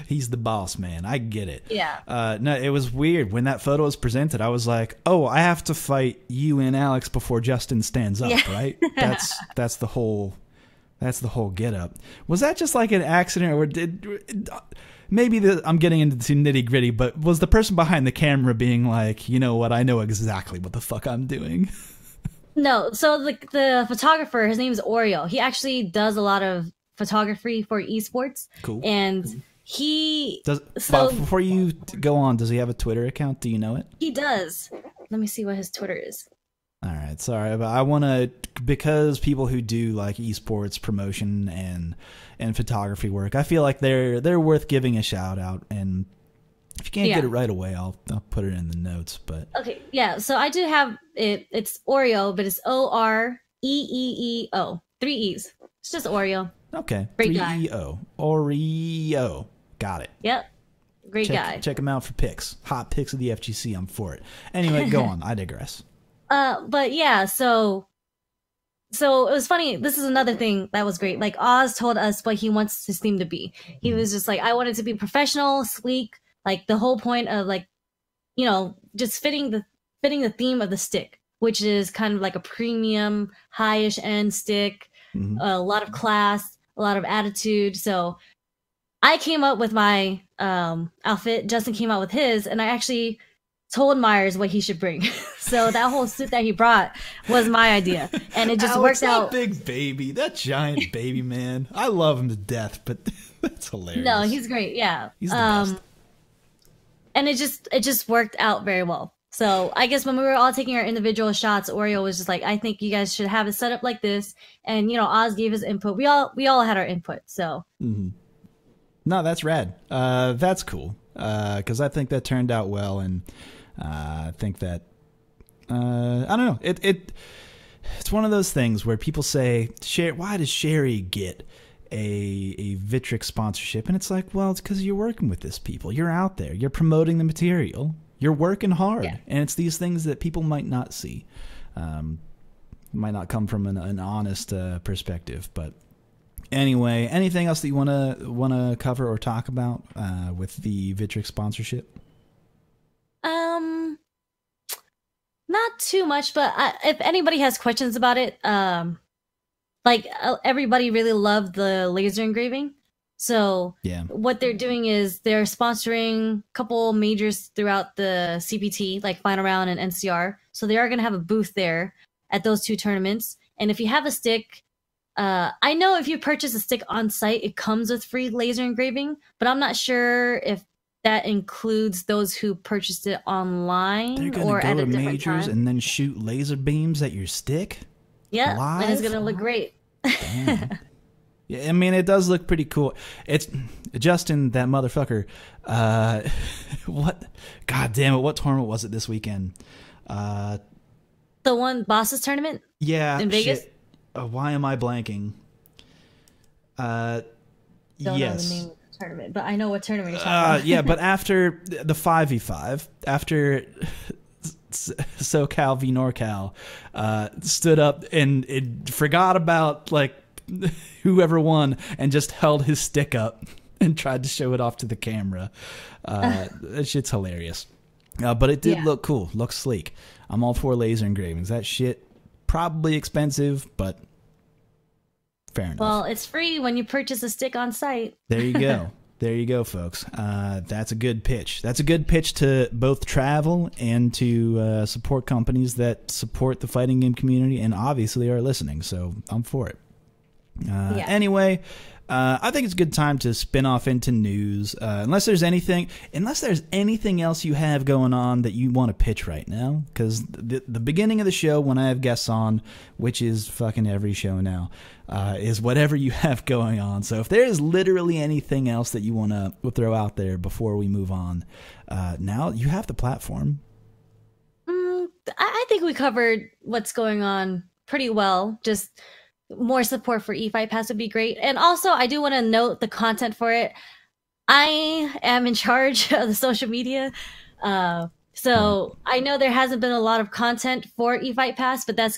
He's the boss, man. I get it. Yeah. No, it was weird when that photo was presented. I was like, oh, I have to fight you and Alex before Justin stands up, right? That's the whole get up. Was that just like an accident, or maybe I'm getting into the nitty gritty, but was the person behind the camera being like, you know what, I know exactly what the fuck I'm doing? No, so the photographer, his name is Oreo. He actually does a lot of photography for esports. Cool. And he does. So before you go on, does he have a Twitter account? Do you know it? He does. Let me see what his Twitter is. All right, sorry, but I want to, because people who do like esports promotion and photography work, I feel like they're worth giving a shout out. And if you can't get it right away, I'll put it in the notes. But okay, yeah. So I do have it. It's Oreo, but it's Oreeo, 3 E's. It's just Oreo. Okay, great 3EO, Oreo. Got it. Yep, great guy. Check him out for pics, hot pics of the FGC. I'm for it. Anyway, go on. I digress. But yeah, so it was funny. This is another thing that was great. Like Oz told us what he wants his theme to be. He was just like, I want it to be professional, sleek. Like the whole point of like, you know, just fitting the theme of the stick, which is kind of like a premium, high-ish end stick, a lot of class, a lot of attitude. So I came up with my outfit. Justin came out with his, and I actually told Myers what he should bring. So that whole suit that he brought was my idea, and it just Alex, worked out. That big baby, that giant baby man. I love him to death, but that's hilarious. No, he's great. Yeah, he's the best. And it just worked out very well. So I guess when we were all taking our individual shots, Oreo was just like, I think you guys should have it set up like this, and you know, Oz gave his input. We all had our input. So. No, that's rad. That's cool. Because I think that turned out well, and I think that I don't know. It's one of those things where people say, why does Sherry get a Victrix sponsorship? And it's like, well, it's because you're working with this people. You're out there. You're promoting the material. You're working hard. Yeah. And it's these things that people might not see. Might not come from an honest perspective. But anyway, anything else that you want to cover or talk about with the Victrix sponsorship? Not too much, but if anybody has questions about it, like everybody really loved the laser engraving. So yeah, what they're doing is they're sponsoring a couple majors throughout the CPT, like Final Round and NCR. So they are going to have a booth there at those two tournaments. And if you have a stick, I know if you purchase a stick on site, it comes with free laser engraving, but I'm not sure if that includes those who purchased it online or at a different majors time. And then shoot laser beams at your stick. Yeah, live? And it's gonna look great. Yeah, I mean, it does look pretty cool. It's Justin, that motherfucker. What? God damn it! What tournament was it this weekend? The one Bosses tournament. Yeah, in Vegas. Why am I blanking? Don't know the name of the tournament, but I know what tournament you're talking about. Yeah, but after the 5v5, after SoCal v NorCal stood up and it forgot about like whoever won and just held his stick up and tried to show it off to the camera. That shit's hilarious. But it did look cool, look sleek. I'm all for laser engravings. That shit probably expensive, but fair enough. Well, it's free when you purchase a stick on site. There you go. There you go, folks. That's a good pitch. That's a good pitch to both travel and to support companies that support the fighting game community and obviously are listening. So I'm for it. Anyway, I think it's a good time to spin off into news. Unless there's anything else you have going on that you want to pitch right now, because the beginning of the show when I have guests on, which is fucking every show now, is whatever you have going on. So if there is literally anything else that you want to throw out there before we move on, now you have the platform. I think we covered what's going on pretty well. Just more support for eFight Pass would be great. And also, I do want to note the content for it. I am in charge of the social media. So I know there hasn't been a lot of content for eFight Pass, but I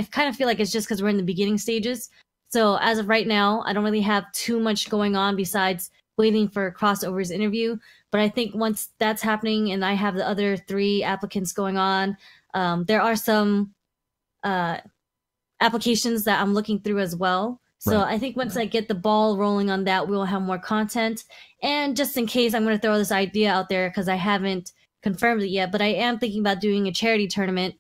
kind of feel like it's just because we're in the beginning stages. So as of right now, I don't really have too much going on besides waiting for Crossover's interview. But I think once that's happening and I have the other 3 applicants going on, there are some applications that I'm looking through as well. So I think once I get the ball rolling on that, we'll have more content. And just in case, I'm going to throw this idea out there because I haven't confirmed it yet, but I am thinking about doing a charity tournament.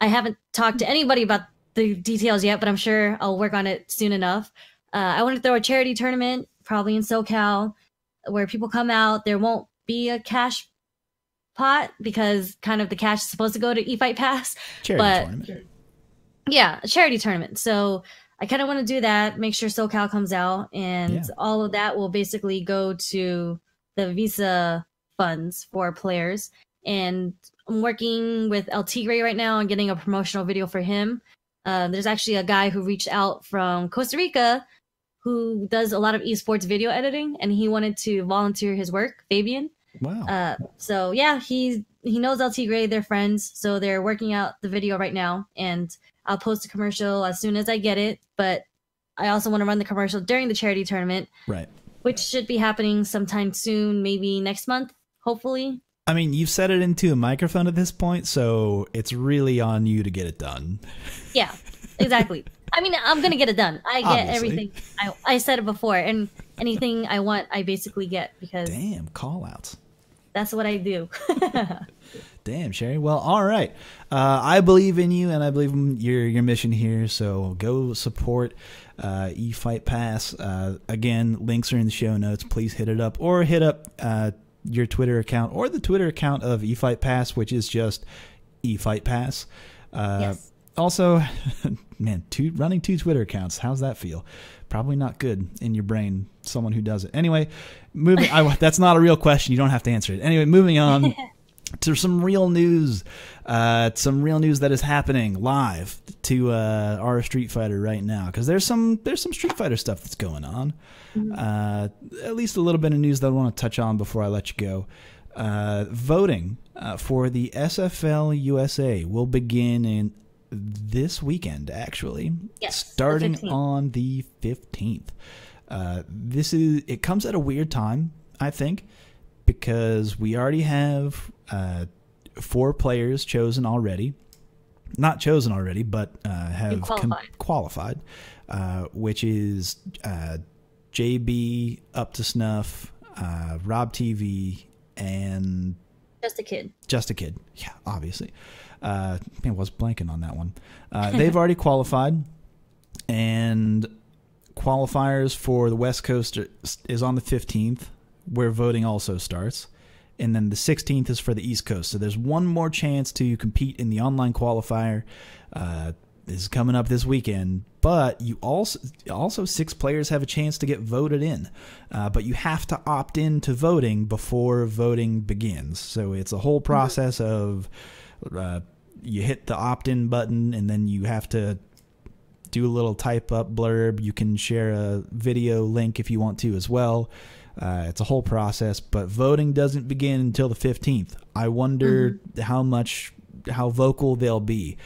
I haven't talked to anybody about the details yet, but I'm sure I'll work on it soon enough. I want to throw a charity tournament, probably in SoCal, where people come out. There won't be a cash pot because kind of the cash is supposed to go to eFight Pass. Charity tournament. Yeah, a charity tournament. So I kind of want to do that, make sure SoCal comes out, and all of that will basically go to the Visa funds for players. And I'm working with El Tigre right now on getting a promotional video for him. There's actually a guy who reached out from Costa Rica who does a lot of esports video editing, and he wanted to volunteer his work, Fabian. Wow. So yeah, he knows El Tigre, they're friends, so they're working out the video right now, and I'll post a commercial as soon as I get it, but I also want to run the commercial during the charity tournament. Right. Which should be happening sometime soon, maybe next month, hopefully. I mean, you've set it into a microphone at this point, so it's really on you to get it done. Yeah, exactly. I mean, I'm going to get it done. I get everything. I said it before, and anything I want, I basically get because... Damn, call-outs. That's what I do. Damn, Sherry. Well, all right. I believe in you, and I believe in your mission here. So go support eFight Pass. Again, links are in the show notes. Please hit it up, or hit up your Twitter account, or the Twitter account of eFight Pass, which is just eFight Pass. Yes. Also, man, running 2 Twitter accounts. How's that feel? Probably not good in your brain. Someone who does it. Anyway, that's not a real question. You don't have to answer it. Anyway, moving on to some real news. Some real news that is happening live to our Street Fighter right now, because there's some Street Fighter stuff that's going on. At least a little bit of news that I want to touch on before I let you go. Voting for the SFL USA will begin in this weekend, actually. Yes, starting the 15th. On the 15th. It comes at a weird time, I think, because we already have 4 players chosen already. Not chosen already, but have qualified, which is JB, Up to Snuff, Rob TV, and Just a Kid. Just a Kid. Yeah, obviously. I was blanking on that one. They've already qualified, and qualifiers for the West Coast is on the 15th, where voting also starts. And then the 16th is for the East Coast. So there's one more chance to compete in the online qualifier. This is coming up this weekend. But you also 6 players have a chance to get voted in. But you have to opt in to voting before voting begins. So it's a whole process of you hit the opt-in button, and then you have to do a little type-up blurb. You can share a video link if you want to as well. It's a whole process, but voting doesn't begin until the 15th. I wonder how vocal they'll be,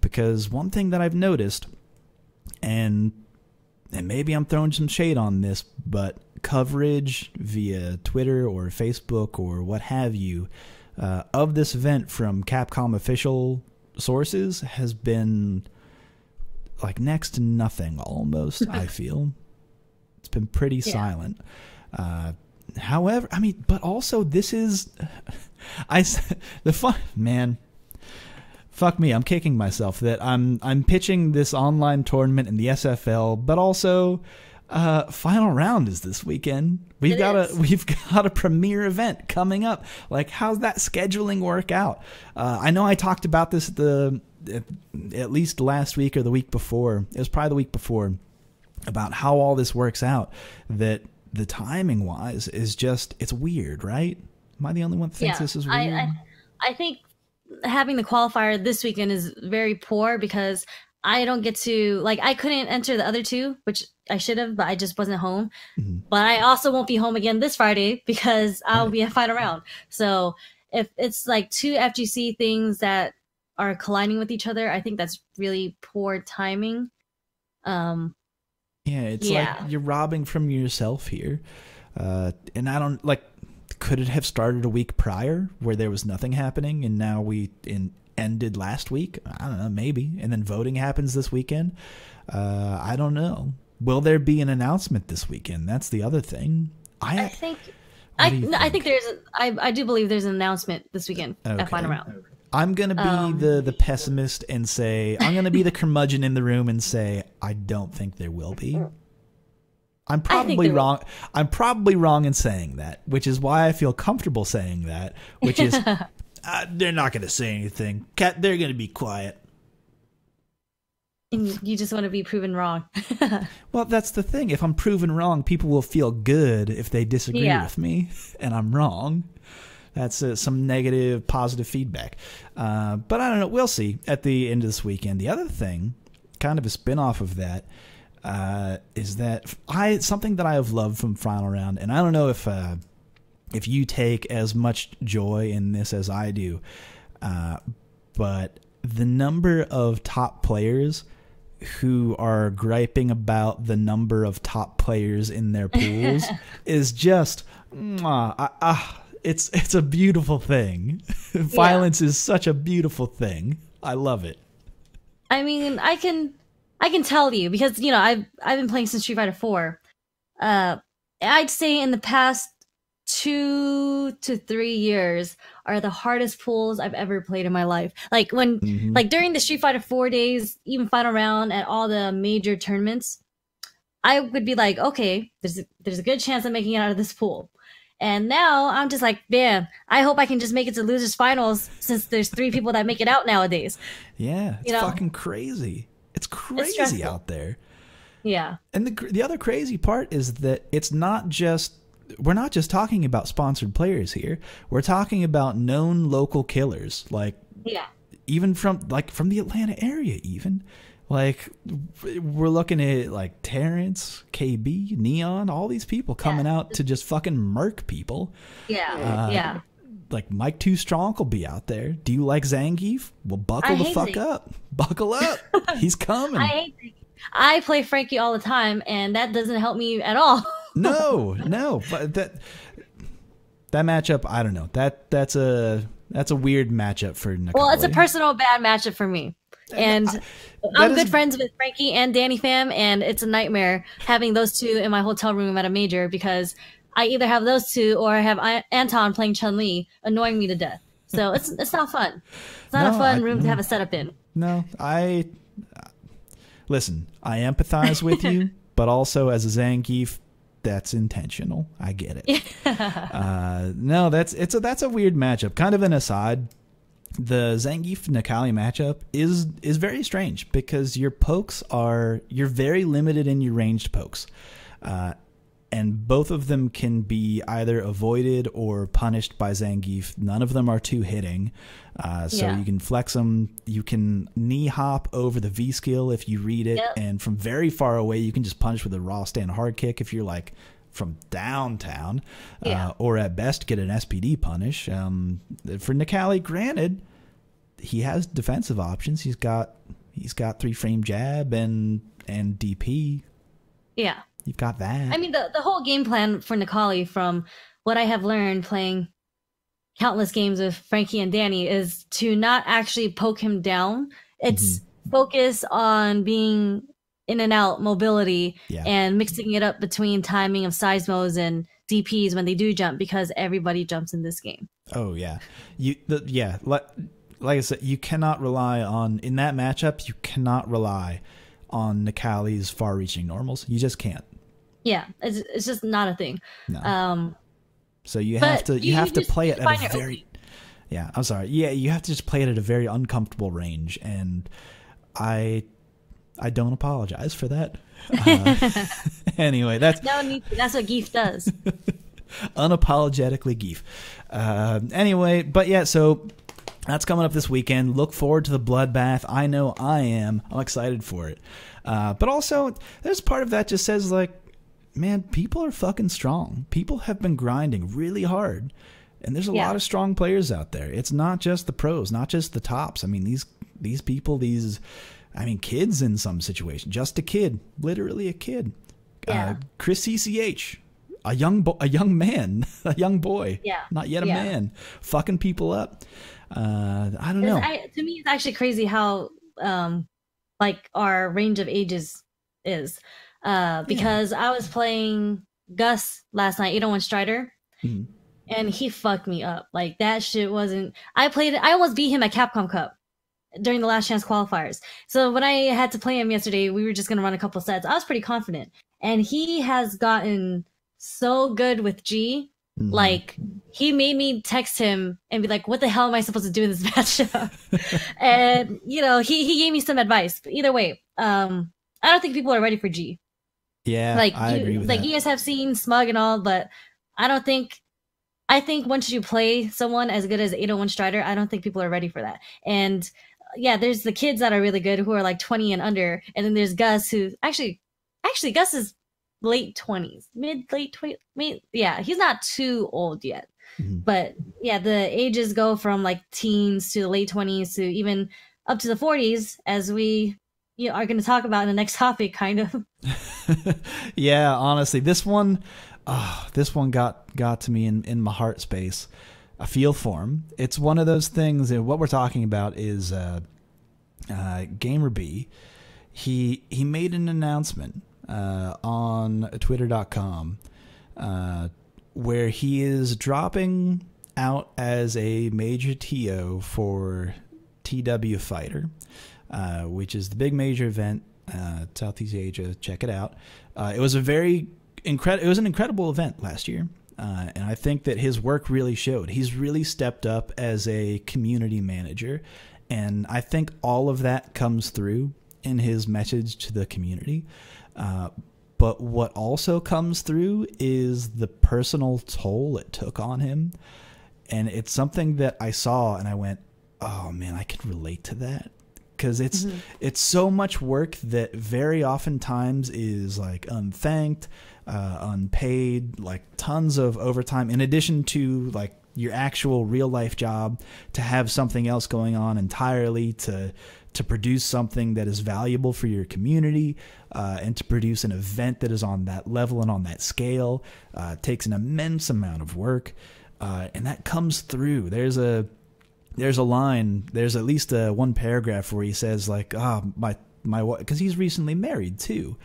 because one thing that I've noticed, and maybe I'm throwing some shade on this, but coverage via Twitter or Facebook or what have you of this event from Capcom official sources has been like next to nothing almost. I feel it's been pretty silent. However, I mean, but also this is the fun, man. Fuck me, I'm kicking myself that I'm pitching this online tournament in the SFL, but also final round is this weekend. We've got a premiere event coming up. Like, how's that scheduling work out? I know I talked about this at least last week or the week before. It was probably the week before, about how all this works out. That the timing wise is just, it's weird, right? Am I the only one that thinks this is weird? I think having the qualifier this weekend is very poor, because I don't get to, like, I couldn't enter the other 2, which I should have, but I just wasn't home. But I also won't be home again this Friday because I'll be at final round. So if it's like 2 FGC things that are colliding with each other, I think that's really poor timing. It's like you're robbing from yourself here. And I don't like. Could it have started a week prior where there was nothing happening, and now ended last week? I don't know, maybe. And then voting happens this weekend. I don't know. Will there be an announcement this weekend? That's the other thing. I think I do believe there's an announcement this weekend at final round. I'm gonna be the pessimist and say I'm gonna be the curmudgeon in the room and say I don't think there will be. I'm probably wrong. I'm probably wrong in saying that, which is why I feel comfortable saying that. Which is they're not gonna say anything. They're gonna be quiet. And you just want to be proven wrong. Well, that's the thing. If I'm proven wrong, people will feel good if they disagree with me, and I'm wrong. That's some negative, positive feedback. But I don't know. We'll see at the end of this weekend. The other thing, kind of a spin-off of that, is that something that I have loved from Final Round, and I don't know if you take as much joy in this as I do, but the number of top players who are griping about the number of top players in their pools is just it's a beautiful thing. Violence is such a beautiful thing. I love it. I mean, I can tell you because I've been playing since Street Fighter 4. I'd say in the past 2 to 3 years are the hardest pools I've ever played in my life. Like when like during the Street Fighter 4 days, even final round at all the major tournaments, I would be like, okay, there's a good chance I'm making it out of this pool. And now I'm just like, man, I hope I can just make it to losers finals since there's 3 people that make it out nowadays. Yeah, it's fucking crazy. It's crazy out there. Yeah. And the other crazy part is that we're not just talking about sponsored players here. We're talking about known local killers, like even from the Atlanta area. Even like we're looking at like Terrence, KB, Neon, all these people coming out to just fucking murk people. Yeah, Like Mike Too Strong will be out there. Do you like Zangief? Well, buckle the fuck up. Buckle up. He's coming. I hate Zangief. I play Frankie all the time, and that doesn't help me at all. No, but that matchup, I don't know. That's a weird matchup for Nicole. Well, it's a personal bad matchup for me. And I'm good friends with Frankie and Danny Pham, and it's a nightmare having those two in my hotel room at a major because I either have those two or I have Anton playing Chun-Li annoying me to death. So it's not fun. It's not a fun room to have a setup in. No, listen, I empathize with you, but also as a Zangief, that's intentional. I get it. No, that's a weird matchup. Kind of an aside, the Zangief Necalli matchup is very strange because you're very limited in your ranged pokes. And both of them can be either avoided or punished by Zangief. None of them are two hitting. So you can flex them. You can knee hop over the V skill if you read it. And from very far away, you can just punish with a raw stand hard kick if you're like from downtown. Or at best, get an SPD punish. For Necalli, granted, he has defensive options. He's got 3-frame jab and DP. Yeah. You've got that. I mean, the whole game plan for Necalli, from what I have learned playing countless games with Frankie and Danny, is to not actually poke him down. It's focus on being in and out mobility and mixing it up between timing of size modes and DPs when they do jump, because everybody jumps in this game. Oh, yeah. Like I said, you cannot rely on, in that matchup, you cannot rely on Necalli's far-reaching normals. You just can't. Yeah, it's just not a thing. No. So you have to play it at a very I'm sorry. Yeah, you have to just play it at a very uncomfortable range, and I don't apologize for that. Anyway, that's no need to. That's what Geef does. Unapologetically Geef. Anyway, but yeah, so that's coming up this weekend. Look forward to the bloodbath. I know I am. I'm excited for it. But also, there's part of that just says, like, man, people are fucking strong. People have been grinding really hard. And there's a lot of strong players out there. It's not just the pros, not just the tops. I mean, these people, kids in some situation. Just a kid. Literally a kid. Yeah. Chris CCH. a young man, a young boy, not yet a man, fucking people up. I don't know. To me, it's actually crazy how like our range of ages is. Because I was playing Gus last night, 801 Strider, and he fucked me up. Like, that shit wasn't. I almost beat him at Capcom Cup during the last chance qualifiers. So when I had to play him yesterday, we were just gonna run a couple sets. I was pretty confident, and he has gotten so good with G. Like, he made me text him and be like, what the hell am I supposed to do in this matchup? And, you know, he gave me some advice. But either way, I don't think people are ready for G. Yeah, like I agree with that. You guys have seen Smug and all, but I think once you play someone as good as 801 Strider, I don't think people are ready for that. And yeah, there's the kids that are really good who are like 20 and under, and then there's Gus, who actually Gus is late 20s, late 20s. Yeah, he's not too old yet. But yeah, the ages go from like teens to the late 20s to even up to the 40s, as we are going to talk about in the next topic, kind of. Yeah, honestly, this one got to me in my heart space. I feel for him. It's one of those things, and what we're talking about is Gamer B. He made an announcement on twitter.com where he is dropping out as a major TO for TW Fighter, which is the big major event, Southeast Asia. Check it out. It was an incredible event last year, and I think that his work really showed. He's really stepped up as a community manager, and I think all of that comes through in his message to the community. But what also comes through is the personal toll it took on him. And it's something that I saw and I went, oh man, I can relate to that. Because it's so much work that very oftentimes is like unthanked, unpaid, like tons of overtime, in addition to like your actual real life job, to have something else going on entirely, to produce something that is valuable for your community, and to produce an event that is on that level and on that scale, takes an immense amount of work, and that comes through. There's a line, there's at least one paragraph where he says like, my because he's recently married too.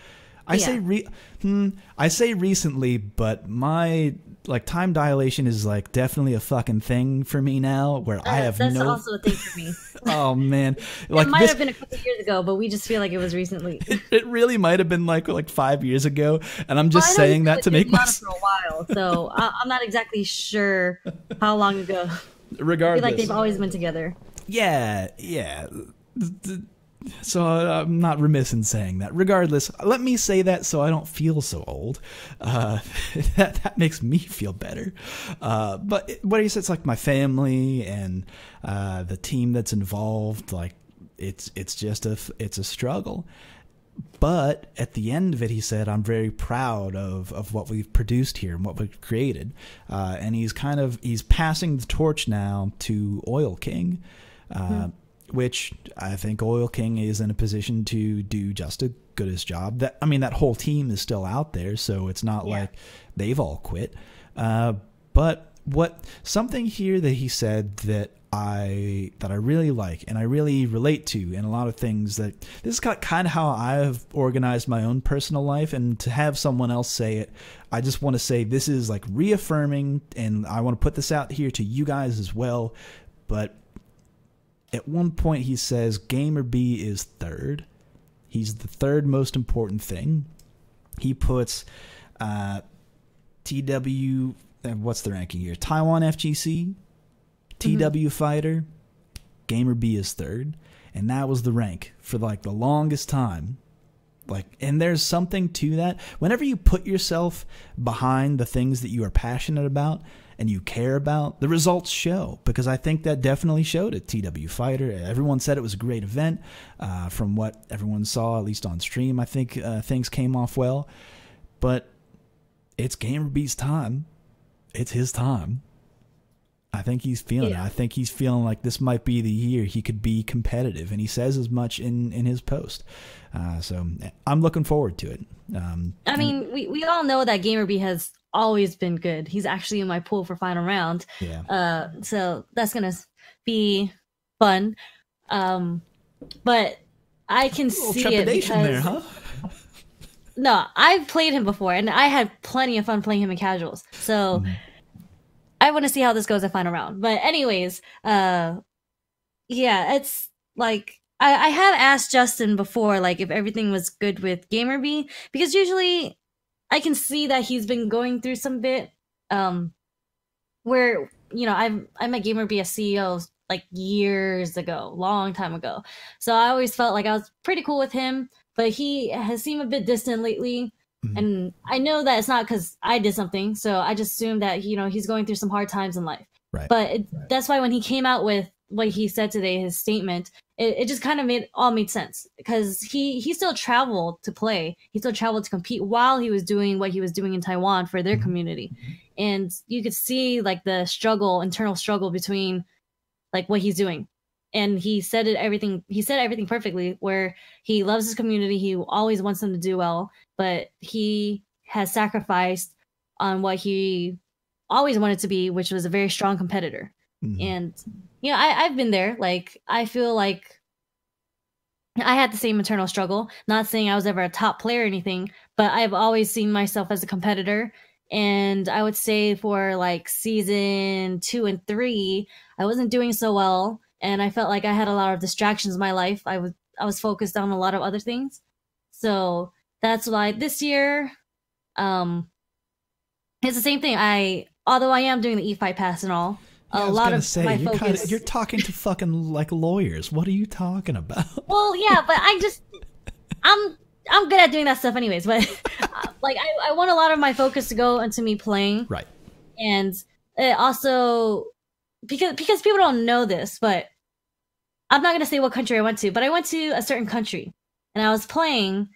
I say recently, but my like time dilation is like definitely a fucking thing for me now, where I have that's also a thing for me. Oh man, like it might have been a couple years ago, but we just feel like it was recently. It really might have been like 5 years ago, and I'm just saying that to make myself for a while. So I'm not exactly sure how long ago. Regardless, I feel like they've always been together. Yeah. So I'm not remiss in saying that. Regardless, let me say that so I don't feel so old. That makes me feel better. But what he says, it's like my family and the team that's involved. Like it's just it's a struggle. But at the end of it, he said, "I'm very proud of what we've produced here and what we've created." And he's passing the torch now to Oil King. Which I think Oil King is in a position to do just as good a job. That whole team is still out there, so it's not like they've all quit. But something here that he said that I really like and I really relate to, and a lot of things that this is kind of how I've organized my own personal life, and to have someone else say it, I just want to say this is like reaffirming, and I want to put this out here to you guys as well. But at one point he says Gamer B is third. He's the third most important thing. He puts TW, what's the ranking here? Taiwan FGC, TW Fighter, Gamer B is third. And that was the rank for like the longest time. And there's something to that. Whenever you put yourself behind the things that you are passionate about and you care about, the results show, because I think that definitely showed at TW Fighter. Everyone said it was a great event. From what everyone saw, at least on stream, I think things came off well. But it's Gamer B's time. It's his time. I think he's feeling it. I think he's feeling like this might be the year he could be competitive, and he says as much in his post. So I'm looking forward to it. We all know that Gamer B has always been good. He's actually in my pool for final round. Yeah. So that's gonna be fun. But I can see it because there, huh? no, I've played him before, and I had plenty of fun playing him in casuals. So I want to see how this goes at final round. But anyways, yeah, it's like I have asked Justin before, like if everything was good with GamerBee, because usually I can see that he's been going through some bit, where I met GamerBee as CEO like years ago, long time ago. So I always felt like I was pretty cool with him, but he has seemed a bit distant lately. And I know that it's not because I did something, so I just assume that he's going through some hard times in life. Right. But that's why when he came out with what he said today, his statement, it just kind of made sense, because he still traveled to play, he still traveled to compete while he was doing what he was doing in Taiwan for their community, and you could see like the internal struggle between like what he's doing. And he said everything perfectly, where he loves his community, he always wants them to do well, but he has sacrificed on what he always wanted to be, which was a very strong competitor. And I've been there. Like, I feel like I had the same internal struggle. Not saying I was ever a top player or anything, but I've always seen myself as a competitor. And I would say for like season 2 and 3, I wasn't doing so well, and I felt like I had a lot of distractions in my life. I was focused on a lot of other things. So that's why this year, it's the same thing. Although I am doing the E5 pass and all, a lot of my focus. You're talking to fucking like lawyers. What are you talking about? Well, yeah, but I'm good at doing that stuff anyways. But like I want a lot of my focus to go into me playing. Right. And it also, because people don't know this, but I'm not gonna say what country I went to, but I went to a certain country and I was playing,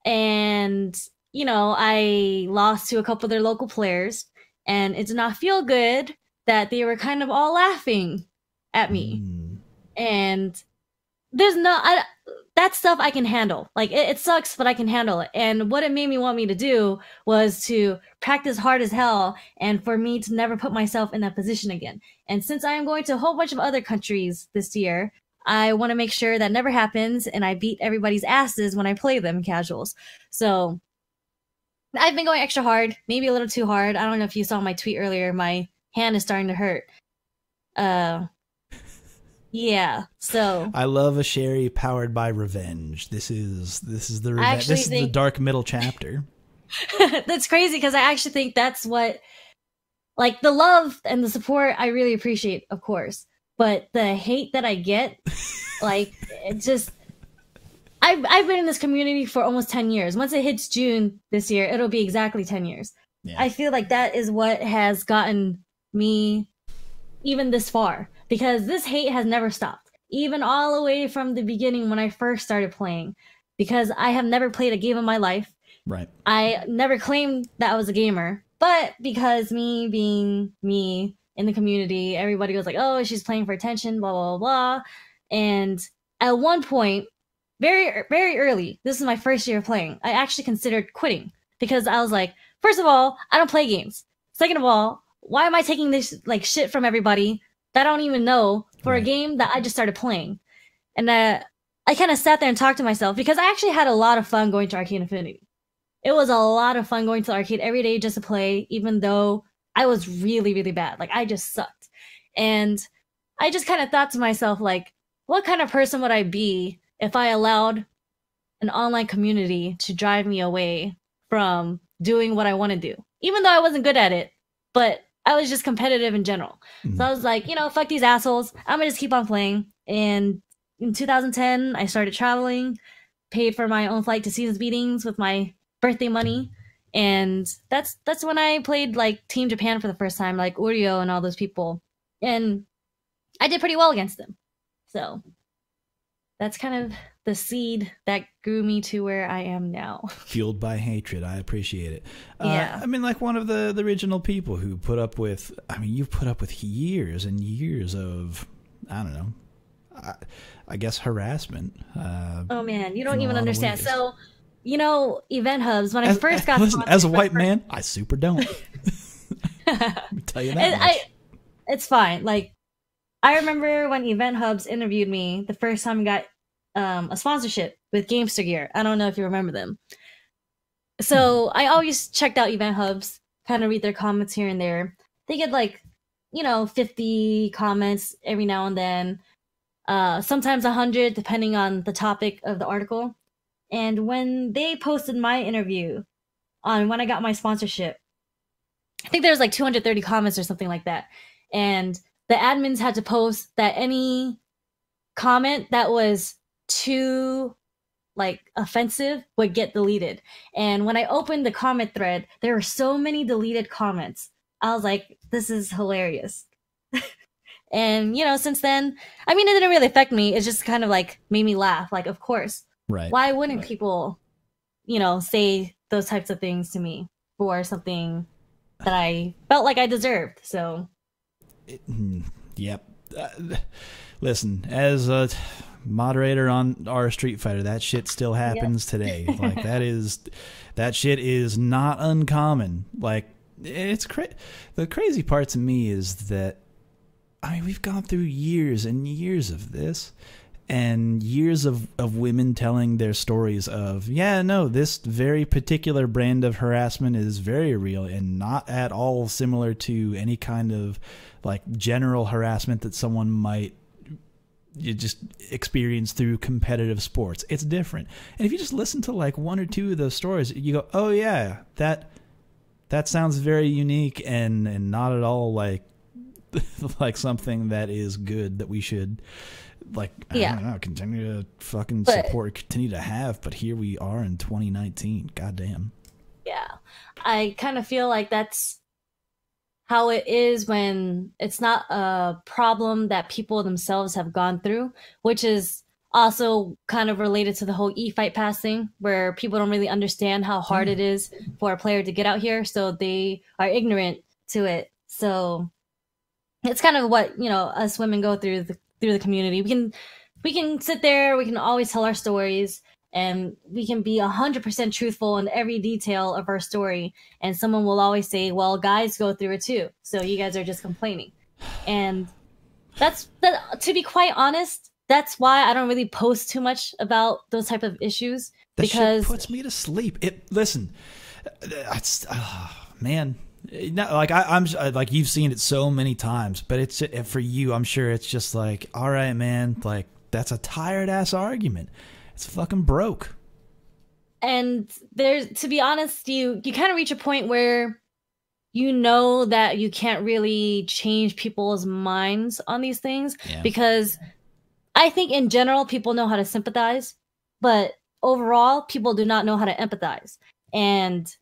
and I lost to a couple of their local players, and it did not feel good that they were kind of all laughing at me. And there's that stuff I can handle. Like, it sucks, but I can handle it. And what it made me want me to do was to practice hard as hell, and for me to never put myself in that position again. And since I am going to a whole bunch of other countries this year, I want to make sure that never happens, and I beat everybody's asses when I play them in casuals. So I've been going extra hard, maybe a little too hard. I don't know if you saw my tweet earlier. My hand is starting to hurt. Yeah, so I love a Sherry powered by revenge. This is the revenge. This is the dark middle chapter. That's crazy, because I actually think that's what, like, the love and the support I really appreciate, of course, but the hate that I get, like, it just, I've been in this community for almost 10 years. Once it hits June this year, it'll be exactly 10 years. Yeah. I feel like that is what has gotten me even this far, because this hate has never stopped, even all the way from the beginning when I first started playing, because I have never played a game in my life. Right. I never claimed that I was a gamer, but because me being me in the community, everybody was like, oh, she's playing for attention, blah, blah, blah, blah. And at one point, very, very early, this is my first year of playing, I actually considered quitting, because I was like, first of all, I don't play games. Second of all, why am I taking this like shit from everybody that I don't even know for a game that I just started playing? And I kind of sat there and talked to myself, because I actually had a lot of fun going to Arcade Infinity. It was a lot of fun going to the arcade every day just to play, even though I was really, really bad. Like, I just sucked. And I just kind of thought to myself, like, what kind of person would I be if I allowed an online community to drive me away from doing what I want to do? Even though I wasn't good at it, but I was just competitive in general. So I was like, fuck these assholes. I'm gonna just keep on playing. And in 2010, I started traveling, paid for my own flight to Seasons meetings with my birthday money. And that's when I played like Team Japan for the first time, like Urio and all those people. And I did pretty well against them. So that's kind of the seed that grew me to where I am now. Fueled by hatred. I appreciate it. Yeah. I mean, like one of the original people who put up with, you've put up with years and years of, I don't know, I guess harassment. Oh man, you don't even understand. So you know, event hubs, when I first got listen, sponsored as a white man, I super don't. Let me tell you that much. It's fine. Like, I remember when Event Hubs interviewed me the first time I got a sponsorship with Gamester Gear. I don't know if you remember them. So I always checked out Event Hubs, kind of read their comments here and there. They get like, you know, 50 comments every now and then, sometimes 100 depending on the topic of the article. And when they posted my interview on when I got my sponsorship, I think there was like 230 comments or something like that. And the admins had to post that any comment that was too like offensive would get deleted. And when I opened the comment thread, there were so many deleted comments. I was like, this is hilarious. And, you know, since then, I mean, it didn't really affect me. It just kind of like made me laugh. Like, of course, right. Why wouldn't people, you know, say those types of things to me for something that I felt like I deserved? So, yep. Listen, as a moderator on our Street Fighter, that shit still happens today. Like, that shit is not uncommon. Like, it's the crazy part to me is that, I mean, we've gone through years and years of this, and years of women telling their stories of, yeah, no, this very particular brand of harassment is very real and not at all similar to any kind of like general harassment that someone might you just experience through competitive sports. It's different. And if you just listen to like one or two of those stories, you go, oh yeah, that sounds very unique and not at all like like something that is good that we should like I don't know, continue to fucking support, continue to have. But here we are in 2019. Goddamn. Yeah, I kind of feel like that's how it is when it's not a problem that people themselves have gone through, which is also kind of related to the whole e-fight pass thing, where people don't really understand how hard it is for a player to get out here, so they are ignorant to it. So it's kind of what, you know, us women go through the community. We can sit there, we can always tell our stories, and we can be 100% truthful in every detail of our story. And someone will always say, well, guys go through it too, so you guys are just complaining. And to be quite honest, that's why I don't really post too much about those type of issues. That because shit puts me to sleep. Listen, man. Like I'm like, you've seen it so many times, but it's for you, I'm sure it's just like, all right, man, like that's a tired ass argument. It's fucking broke. And to be honest, you kind of reach a point where you know that you can't really change people's minds on these things, because I think in general people know how to sympathize, but overall people do not know how to empathize. And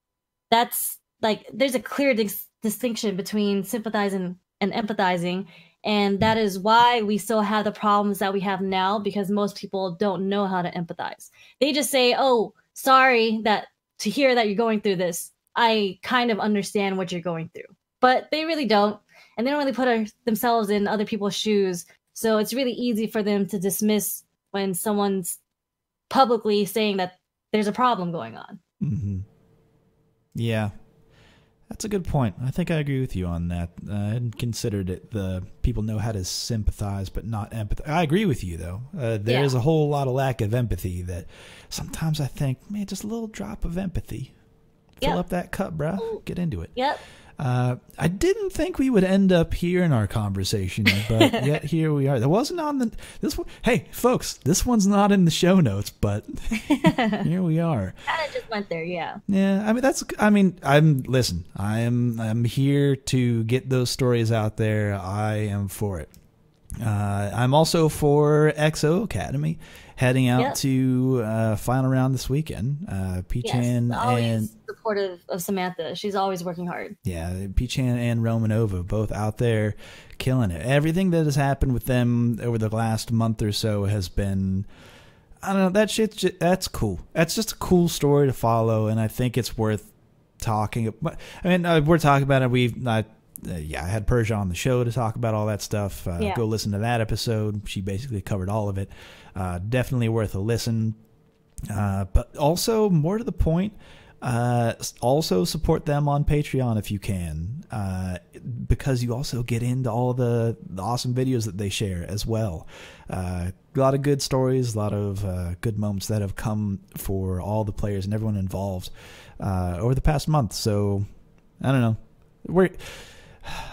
that's like, there's a clear distinction between sympathizing and empathizing. And that is why we still have the problems that we have now, because most people don't know how to empathize. They just say, oh, sorry to hear that you're going through this. I kind of understand what you're going through. But they really don't. And they don't really put themselves in other people's shoes. So it's really easy for them to dismiss when someone's publicly saying that there's a problem going on. Mm-hmm. Yeah. That's a good point. I think I agree with you on that. I hadn't considered it. The people know how to sympathize, but not empathize. I agree with you, though. There is a whole lot of lack of empathy that sometimes I think, man, just a little drop of empathy. Fill up that cup, bro. Get into it. Yep. I didn't think we would end up here in our conversation, but yet here we are. That wasn't on this one. Hey, folks, this one's not in the show notes, but here we are. Kind of just went there, yeah. Yeah, I'm here to get those stories out there. I am for it. I'm also for XO Academy, heading out to final round this weekend. P-Chan and supportive of Samantha. She's always working hard. Yeah, P-Chan and Romanova both out there killing it. Everything that has happened with them over the last month or so has been, I don't know, that's cool. That's just a cool story to follow, and I think it's worth talking about. I mean, we're talking about it. I had Persia on the show to talk about all that stuff. Go listen to that episode. She basically covered all of it. Definitely worth a listen. But also, more to the point, also support them on Patreon if you can, because you also get into all the awesome videos that they share as well. A lot of good stories, a lot of good moments that have come for all the players and everyone involved over the past month. So, I don't know.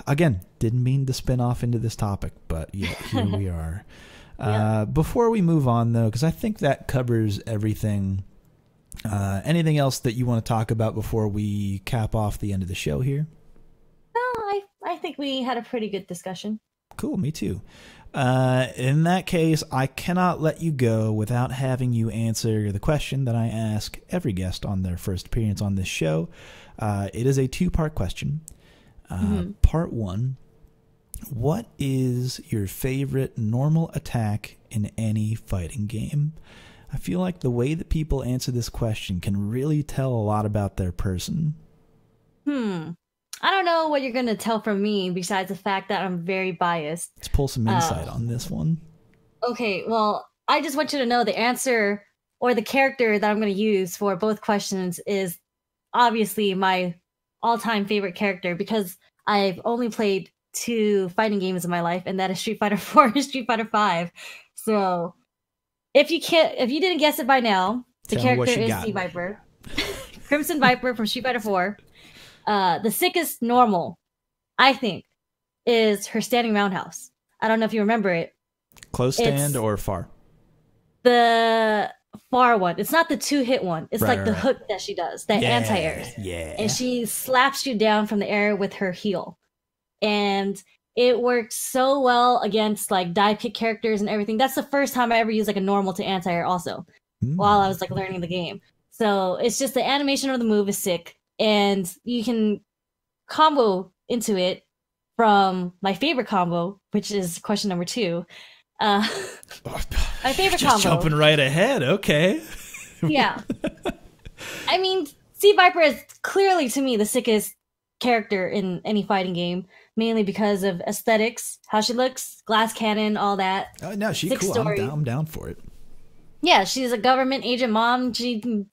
Again, didn't mean to spin off into this topic, but yeah, here we are. Yeah. Before we move on, though, because I think that covers everything. Anything else that you want to talk about before we cap off the end of the show here? No, I think we had a pretty good discussion. Cool, me too. In that case, I cannot let you go without having you answer the question that I ask every guest on their first appearance on this show. It is a two-part question. Part one, what is your favorite normal attack in any fighting game? I feel like the way that people answer this question can really tell a lot about their person. I don't know what you're going to tell from me besides the fact that I'm very biased. Let's pull some insight on this one. Okay, well, I just want you to know the answer or the character that I'm going to use for both questions is obviously my all-time favorite character, because I've only played 2 fighting games in my life, and that is Street Fighter 4 and Street Fighter 5. So if you didn't guess it by now, the character is Sea Viper. Crimson Viper from Street Fighter 4. The sickest normal, I think, is her standing roundhouse. I don't know if you remember it. Close stand or far? The far one. It's not the 2-hit one. It's like the hook that she does, that anti-airs. Yeah. And she slaps you down from the air with her heel. And it works so well against like dive kick characters and everything. That's the first time I ever used like a normal to anti-air also, while I was like learning the game. So it's just the animation of the move is sick, and you can combo into it from my favorite combo, which is question number 2. My favorite combo. Jumping right ahead. Okay. Yeah. I mean, Sea Viper is clearly to me the sickest character in any fighting game, mainly because of aesthetics, how she looks, glass cannon, all that. Oh no, she's cool. I'm down for it. Yeah, she's a government agent mom. She can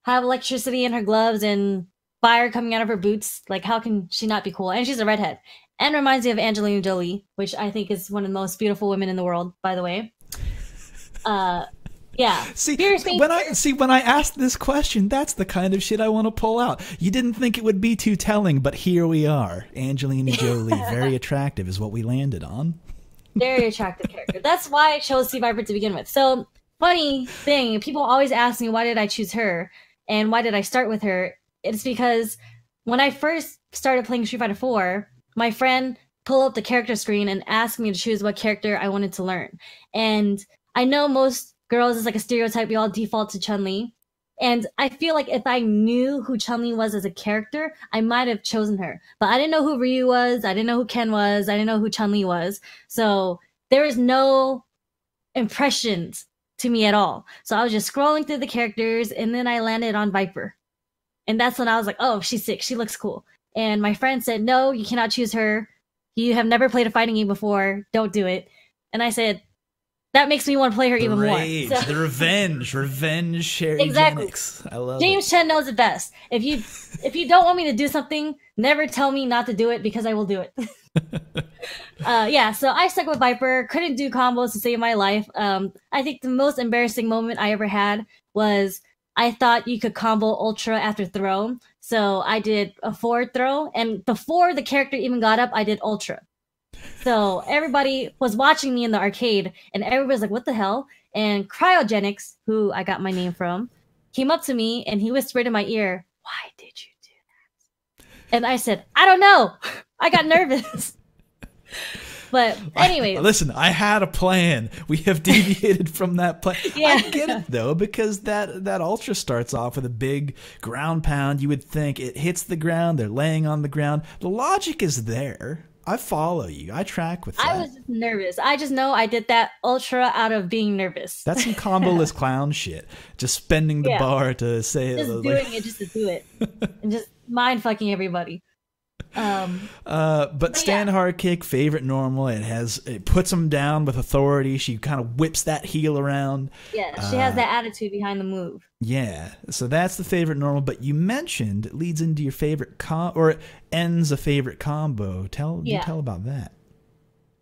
have electricity in her gloves and fire coming out of her boots. Like, how can she not be cool? And she's a redhead. And reminds me of Angelina Jolie, which I think is one of the most beautiful women in the world, by the way. Yeah. When I asked this question, that's the kind of shit I want to pull out. You didn't think it would be too telling, but here we are. Angelina Jolie, very attractive, is what we landed on. Very attractive character. That's why I chose Sea Viper to begin with. So, funny thing, people always ask me why did I choose her and why did I start with her. It's because when I first started playing Street Fighter 4, my friend pulled up the character screen and asked me to choose what character I wanted to learn. And I know most girls is like a stereotype. We all default to Chun-Li. And I feel like if I knew who Chun-Li was as a character, I might have chosen her. But I didn't know who Ryu was. I didn't know who Ken was. I didn't know who Chun-Li was. So there is no impressions to me at all. So I was just scrolling through the characters, and then I landed on Viper. And that's when I was like, oh, she's sick. She looks cool. And my friend said, no, you cannot choose her. You have never played a fighting game before. Don't do it. And I said, that makes me want to play her even more. So, the revenge, Sherry exactly. Jenix. I love James Chen knows it best. If you don't want me to do something, never tell me not to do it, because I will do it. Yeah, so I stuck with Viper. Couldn't do combos to save my life. I think the most embarrassing moment I ever had was I thought you could combo Ultra after throw. So I did a forward throw, and before the character even got up, I did Ultra. So everybody was watching me in the arcade, and everybody was like, what the hell? And Jenix, who I got my name from, came up to me, and he whispered in my ear, why did you do that? And I said, I don't know. I got nervous. But anyway, listen, I had a plan. We have deviated from that plan. Yeah. I get it though, because that Ultra starts off with a big ground pound. You would think it hits the ground, they're laying on the ground. The logic is there. I follow you. I track with that. I was just nervous. I just know I did that Ultra out of being nervous. That's some comboless clown shit. Just spending the bar to say just doing it just to do it. And just mind fucking everybody. But stand hard kick, favorite normal. It puts him down with authority. She kind of whips that heel around. Yeah, she has that attitude behind the move. Yeah, so that's the favorite normal. But you mentioned it leads into your favorite or it ends a favorite combo. Tell about that.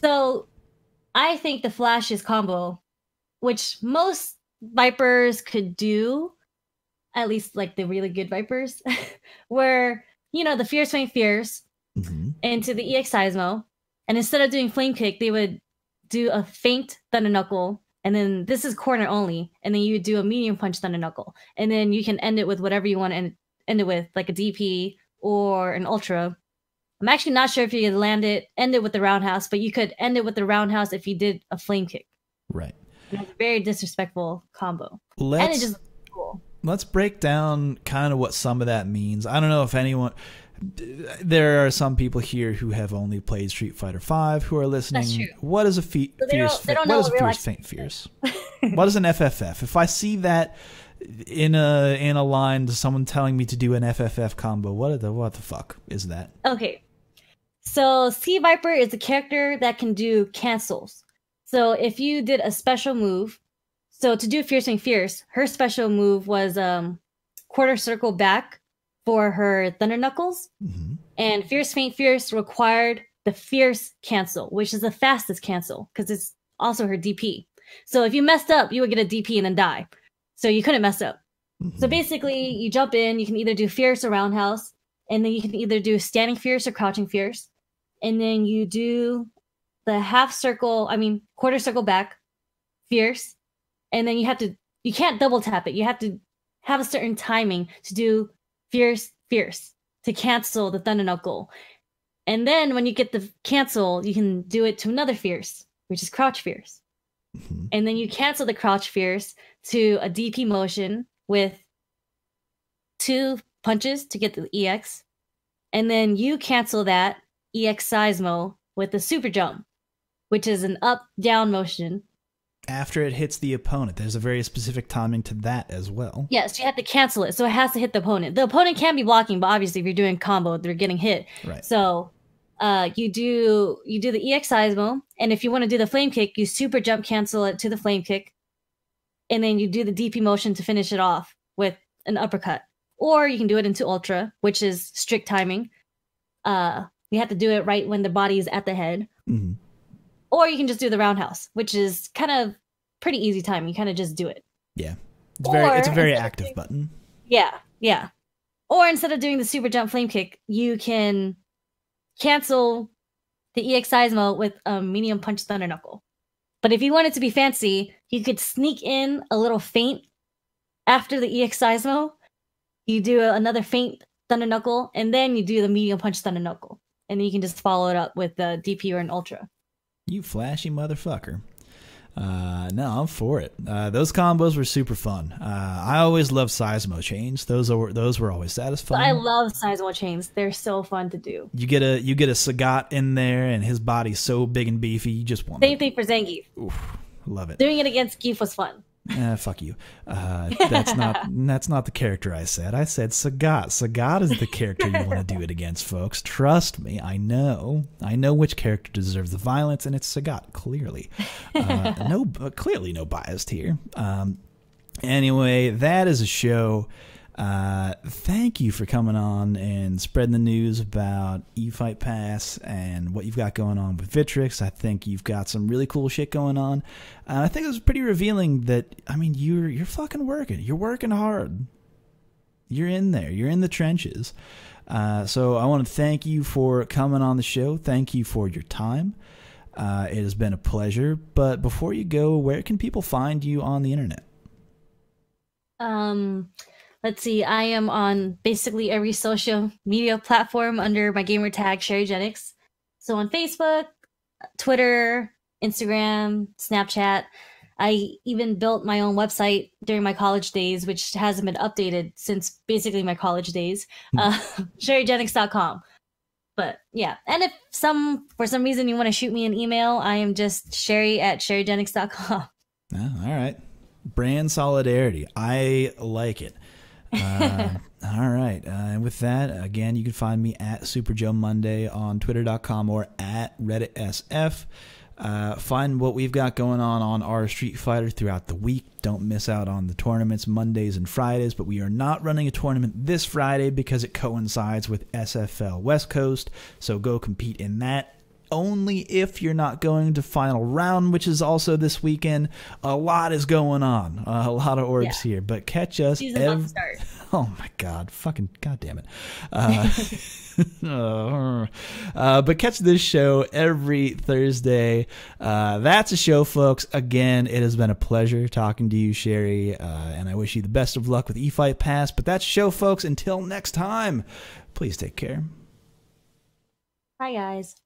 So, I think the Flash's combo, which most Vipers could do, at least like the really good Vipers, where the Fierce Feint Fierce into the EX Seismo, and instead of doing Flame Kick, they would do a feint Thunder Knuckle, and then this is corner only, and then you would do a medium punch Thunder Knuckle, and then you can end it with whatever you want to end it with, like a DP or an Ultra. I'm actually not sure if you could end it with the roundhouse, but you could end it with the roundhouse if you did a Flame Kick. Right. And it's a very disrespectful combo. And it just cool. Let's break down kind of what some of that means. I don't know if anyone... There are some people here who have only played Street Fighter V who are listening. That's true. What is a Fierce Feint Fierce? What is an FFF? If I see that in a line to someone telling me to do an FFF combo, what the fuck is that? Okay. So Sea Viper is a character that can do cancels. So if you did a special move, so to do Fierce Feint Fierce, her special move was quarter circle back for her Thunder Knuckles. And Fierce Feint Fierce required the Fierce cancel, which is the fastest cancel, because it's also her DP. So if you messed up, you would get a DP and then die. So you couldn't mess up. So basically, you jump in, you can either do Fierce or Roundhouse, and then you can either do Standing Fierce or Crouching Fierce. And then you do the quarter circle back, Fierce. And then you can't double tap it. You have to have a certain timing to do Fierce, Fierce to cancel the Thunder Knuckle. And then when you get the cancel, you can do it to another Fierce, which is Crouch Fierce. And then you cancel the Crouch Fierce to a DP motion with 2 punches to get the EX. And then you cancel that EX Seismo with the Super Jump, which is an up-down motion. After it hits the opponent, there's a very specific timing to that as well. Yes, you have to cancel it, so it has to hit the opponent. The opponent can be blocking, but obviously if you're doing combo, they're getting hit. Right. So you do the EX Seismo, and if you want to do the Flame Kick, you Super Jump cancel it to the Flame Kick, and then you do the DP motion to finish it off with an uppercut. Or you can do it into Ultra, which is strict timing. You have to do it right when the body is at the head. Or you can just do the Roundhouse, which is kind of pretty easy time. You kind of just do it. Yeah. It's a very active button. Yeah. Or instead of doing the Super Jump Flame Kick, you can cancel the EX Seismo with a medium punch Thunder Knuckle. But if you want it to be fancy, you could sneak in a little feint after the EX Seismo. You do another feint Thunder Knuckle, and then you do the medium punch Thunder Knuckle. And then you can just follow it up with the DP or an Ultra. You flashy motherfucker. No, I'm for it. Those combos were super fun. I always loved Seismo chains. Those were always satisfying. I love Seismo chains. They're so fun to do. You get a Sagat in there, and his body's so big and beefy. You just want same thing for Zangief. Oof, love it. Doing it against Geef was fun. Fuck you. That's not the character I said. I said Sagat. Sagat is the character you want to do it against, folks. Trust me. I know which character deserves the violence, and it's Sagat. Clearly, clearly no bias here. Anyway, that is a show. Thank you for coming on and spreading the news about eFight Pass and what you've got going on with Victrix. I think you've got some really cool shit going on. I think it was pretty revealing that, you're fucking working. You're working hard. You're in there. You're in the trenches. So I want to thank you for coming on the show. Thank you for your time. It has been a pleasure. But before you go, where can people find you on the internet? Let's see, I am on basically every social media platform under my gamer tag, Jenix. So on Facebook, Twitter, Instagram, Snapchat. I even built my own website during my college days, which hasn't been updated since basically my college days, SherryJenix.com. But yeah, and if for some reason you want to shoot me an email, I am just Sherry@SherryJenix.com. Oh, all right. Brand solidarity. I like it. All right. And with that, again, you can find me at Super Joe Monday on Twitter.com or at RedditSF. Find what we've got going on our Street Fighter throughout the week. Don't miss out on the tournaments Mondays and Fridays, but we are not running a tournament this Friday because it coincides with SFL West Coast, so go compete in that. Only if you're not going to final round, which is also this weekend. A lot is going on. A lot of orbs here, but catch us. Season's about to start. Oh my God! Fucking goddamn it! But catch this show every Thursday. That's a show, folks. Again, it has been a pleasure talking to you, Sherry, and I wish you the best of luck with eFight Pass. But that's a show, folks. Until next time, please take care. Bye, guys.